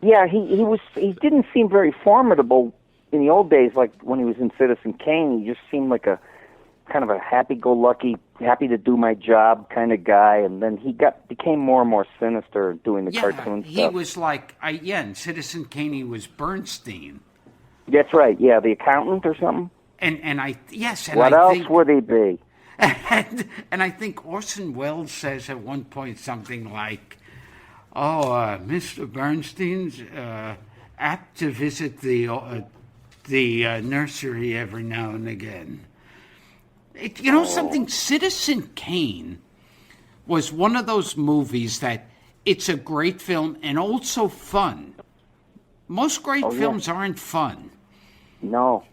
Yeah, he didn't seem very formidable in the old days, like when he was in Citizen Kane. He just seemed like a kind of a happy-go-lucky, happy to do my job kind of guy, and then he became more and more sinister doing the cartoon stuff. He was like, in Citizen Kane, he was Bernstein. That's right, yeah, the accountant or something. What else would he be? And I think Orson Welles says at one point something like, Mr. Bernstein's apt to visit the nursery every now and again. Something, Citizen Kane was one of those movies that it's a great film and also fun. Most great films aren't fun. No.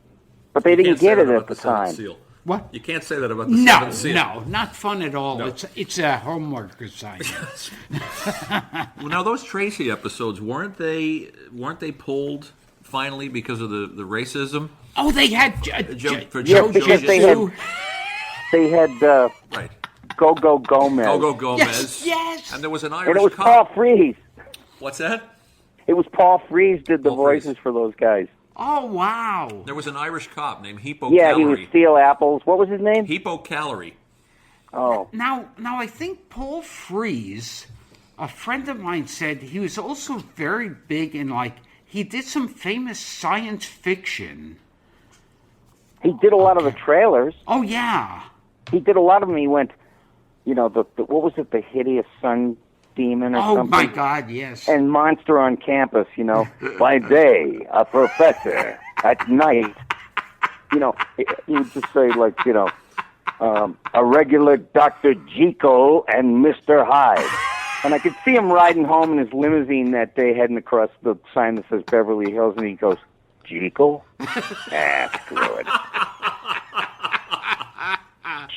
But they didn't get it at the Seventh time. Seal. What? You can't say that about the Seventh Seal. No, not fun at all. No. It's a homework assignment. Well, now those Tracy episodes weren't they pulled finally because of the racism? Oh, they had because they had right. Go-Go Gomez. Go-Go Gomez. Yes. And there was an Irish And it was cop. Paul Frees. What's that? It was Paul Frees did the Paul Frees. voices for those guys. Oh, wow. There was an Irish cop named Hippo Yeah, Calorie. he would steal apples. What was his name? Hippo Calorie. Oh. Now, I think Paul Frees, a friend of mine said he was also very big in, like, he did some famous science fiction. He did a lot of the trailers. Oh, yeah. He did a lot of them. He went, you know, the what was it, the Hideous Sun Demon or something? Oh, my God, yes. And Monster on Campus, you know. By day, a professor. At night, you know, he would just say, like, you know, a regular Dr. Jekyll and Mr. Hyde. And I could see him riding home in his limousine that day, heading across the sign that says Beverly Hills, and he goes, Jekyll? Screw it.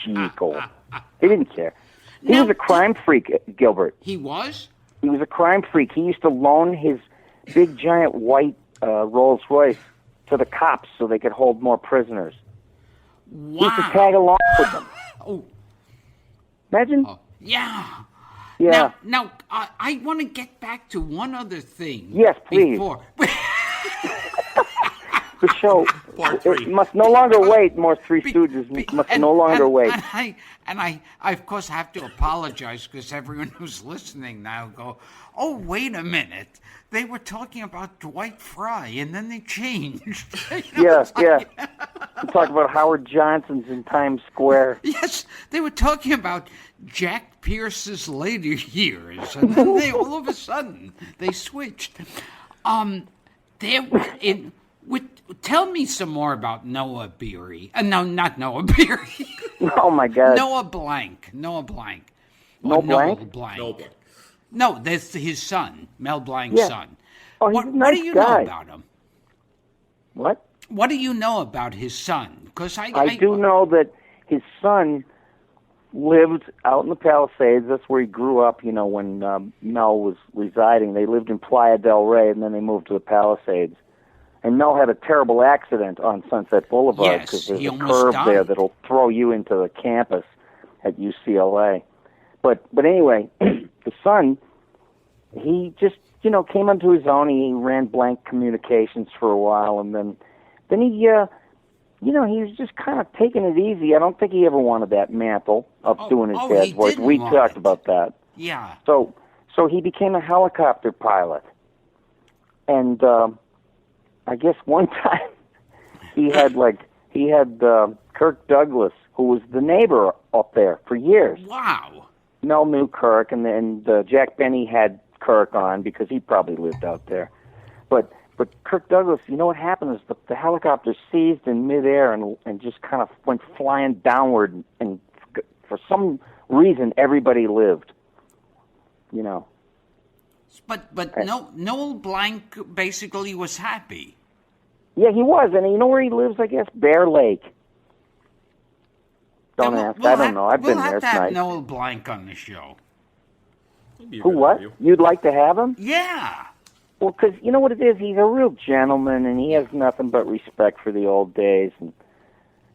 Jekyll. He didn't care. He was a crime freak, Gilbert. He was? He was a crime freak. He used to loan his big, giant white Rolls Royce to the cops so they could hold more prisoners. Wow. He used to tag along with them. Oh. Imagine? Yeah. Yeah. Now I want to get back to one other thing. Yes, please. Before. The show it must no longer wait. More Three Stooges must no longer wait. And I of course have to apologize because everyone who's listening now go, oh, wait a minute. They were talking about Dwight Fry and then they changed. Yeah. We talk about Howard Johnson's in Times Square. Yes, they were talking about Jack Pierce's later years, and then they all of a sudden they switched. Tell me some more about Noah Beery. No, not Noah Beery. Oh my God. Noah Blanc. No Blanc? Blanc? No, that's his son, Mel Blanc's son. Oh, he's what, a nice what do you guy. know about him? What? What do you know about his son? Because I do know that his son lived out in the Palisades. That's where he grew up, you know, when Mel was residing. They lived in Playa del Rey, and then they moved to the Palisades. And Mel had a terrible accident on Sunset Boulevard because there's a curve there that'll throw you into the campus at UCLA. But anyway, the son, he just, you know, came onto his own. He ran Blank Communications for a while, and then he, you know, he was just kind of taking it easy. I don't think he ever wanted that mantle of doing his dad's voice. We talked about that. Yeah. So he became a helicopter pilot. And I guess one time he had Kirk Douglas, who was the neighbor up there for years. Wow. Mel knew Kirk, and then Jack Benny had Kirk on because he probably lived out there. But Kirk Douglas, you know what happened is the helicopter seized in midair and just kind of went flying downward, and for some reason everybody lived. You know. But Noel Blanc basically was happy. Yeah, he was, and you know where he lives? I guess Bear Lake. Don't ask. I don't know. I've been there. We'll have to It's have nice. Noel Blanc on the show. Who? What? You'd like to have him? Yeah. Well, because you know what it is? He's a real gentleman, and he has nothing but respect for the old days. And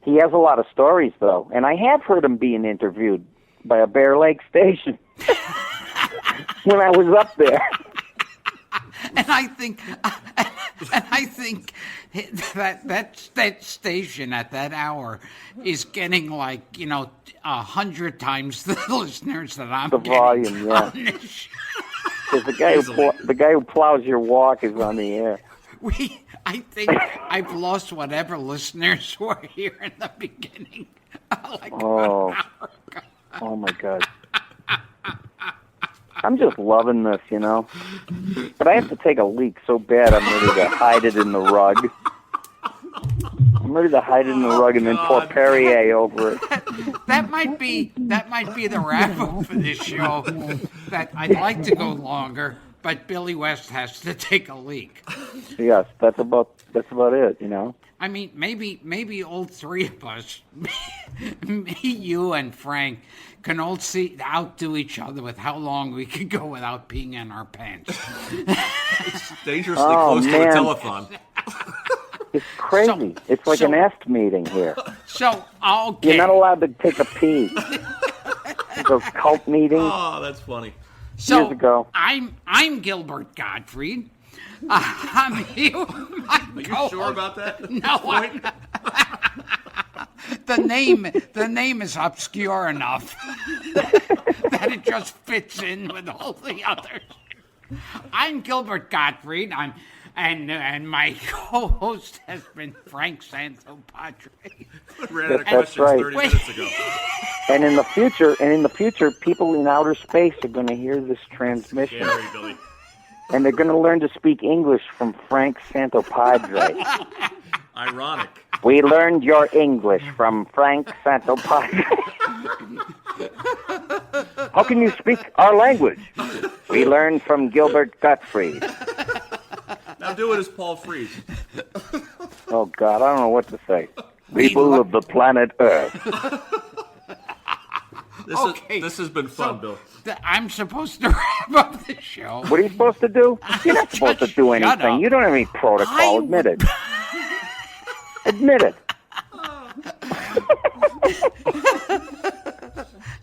he has a lot of stories, though. And I have heard him being interviewed by a Bear Lake station when I was up there. And I think that station at that hour is getting 100 times the listeners that I'm getting. The volume, yeah. Because the guy who plows your walk is on the air. I think I've lost whatever listeners were here in the beginning. Oh my God. I'm just loving this, you know. But I have to take a leak so bad I'm ready to hide it in the rug. I'm ready to hide it in the rug and then pour Perrier over it. That might be the wrap-up for this show. That I'd like to go longer, but Billy West has to take a leak. Yes, that's about That's about it, you know. I mean, maybe all three of us, me, you, and Frank, can all outdo each other with how long we could go without peeing in our pants. It's dangerously close to a telethon. It's crazy. It's like an est meeting here. So, okay. You're not allowed to take a pee. Those cult meetings. Oh, that's funny. So, years ago. I'm Gilbert Gottfried. I'm here with my Are you sure about that? No, the name is obscure enough that it just fits in with all the others. I'm Gilbert Gottfried. And my co-host has been Frank Santopadre. Ran out of questions 30 minutes ago. And in the future, people in outer space are going to hear this transmission. Scary, Billy. And they're going to learn to speak English from Frank Santopadre. Ironic. We learned your English from Frank Santopadre. How can you speak our language? We learned from Gilbert Gottfried. Now do it as Paul Frees. Oh, God, I don't know what to say. People of the planet Earth. This has been fun, Bill. I'm supposed to wrap up the show. What are you supposed to do? You're not supposed to do anything. You don't have any protocol. Admit it. Admit it.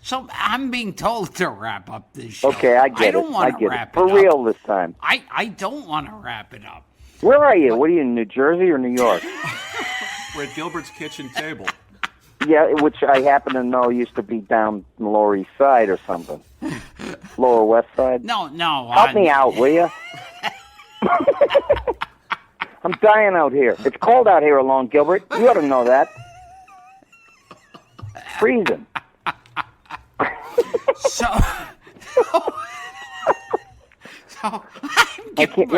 So I'm being told to wrap up this show. Okay, I get it. I don't want to wrap it up. For real this time. I don't want to wrap it up. Where are you? What are you, in New Jersey or New York? We're at Gilbert's kitchen table. Yeah, which I happen to know used to be down the Lower East Side or something. Lower West Side? No. Help me out, will you? I'm dying out here. It's cold out here alone, Gilbert. You ought to know that. Freezing.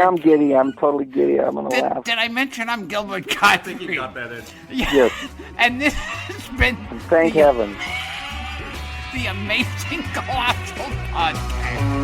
I'm giddy. I'm totally giddy. I'm going to laugh. Did I mention I'm Gilbert Gottfried? I think you got that in. Yes. And this has been... Thank heaven. The amazing Colossal podcast.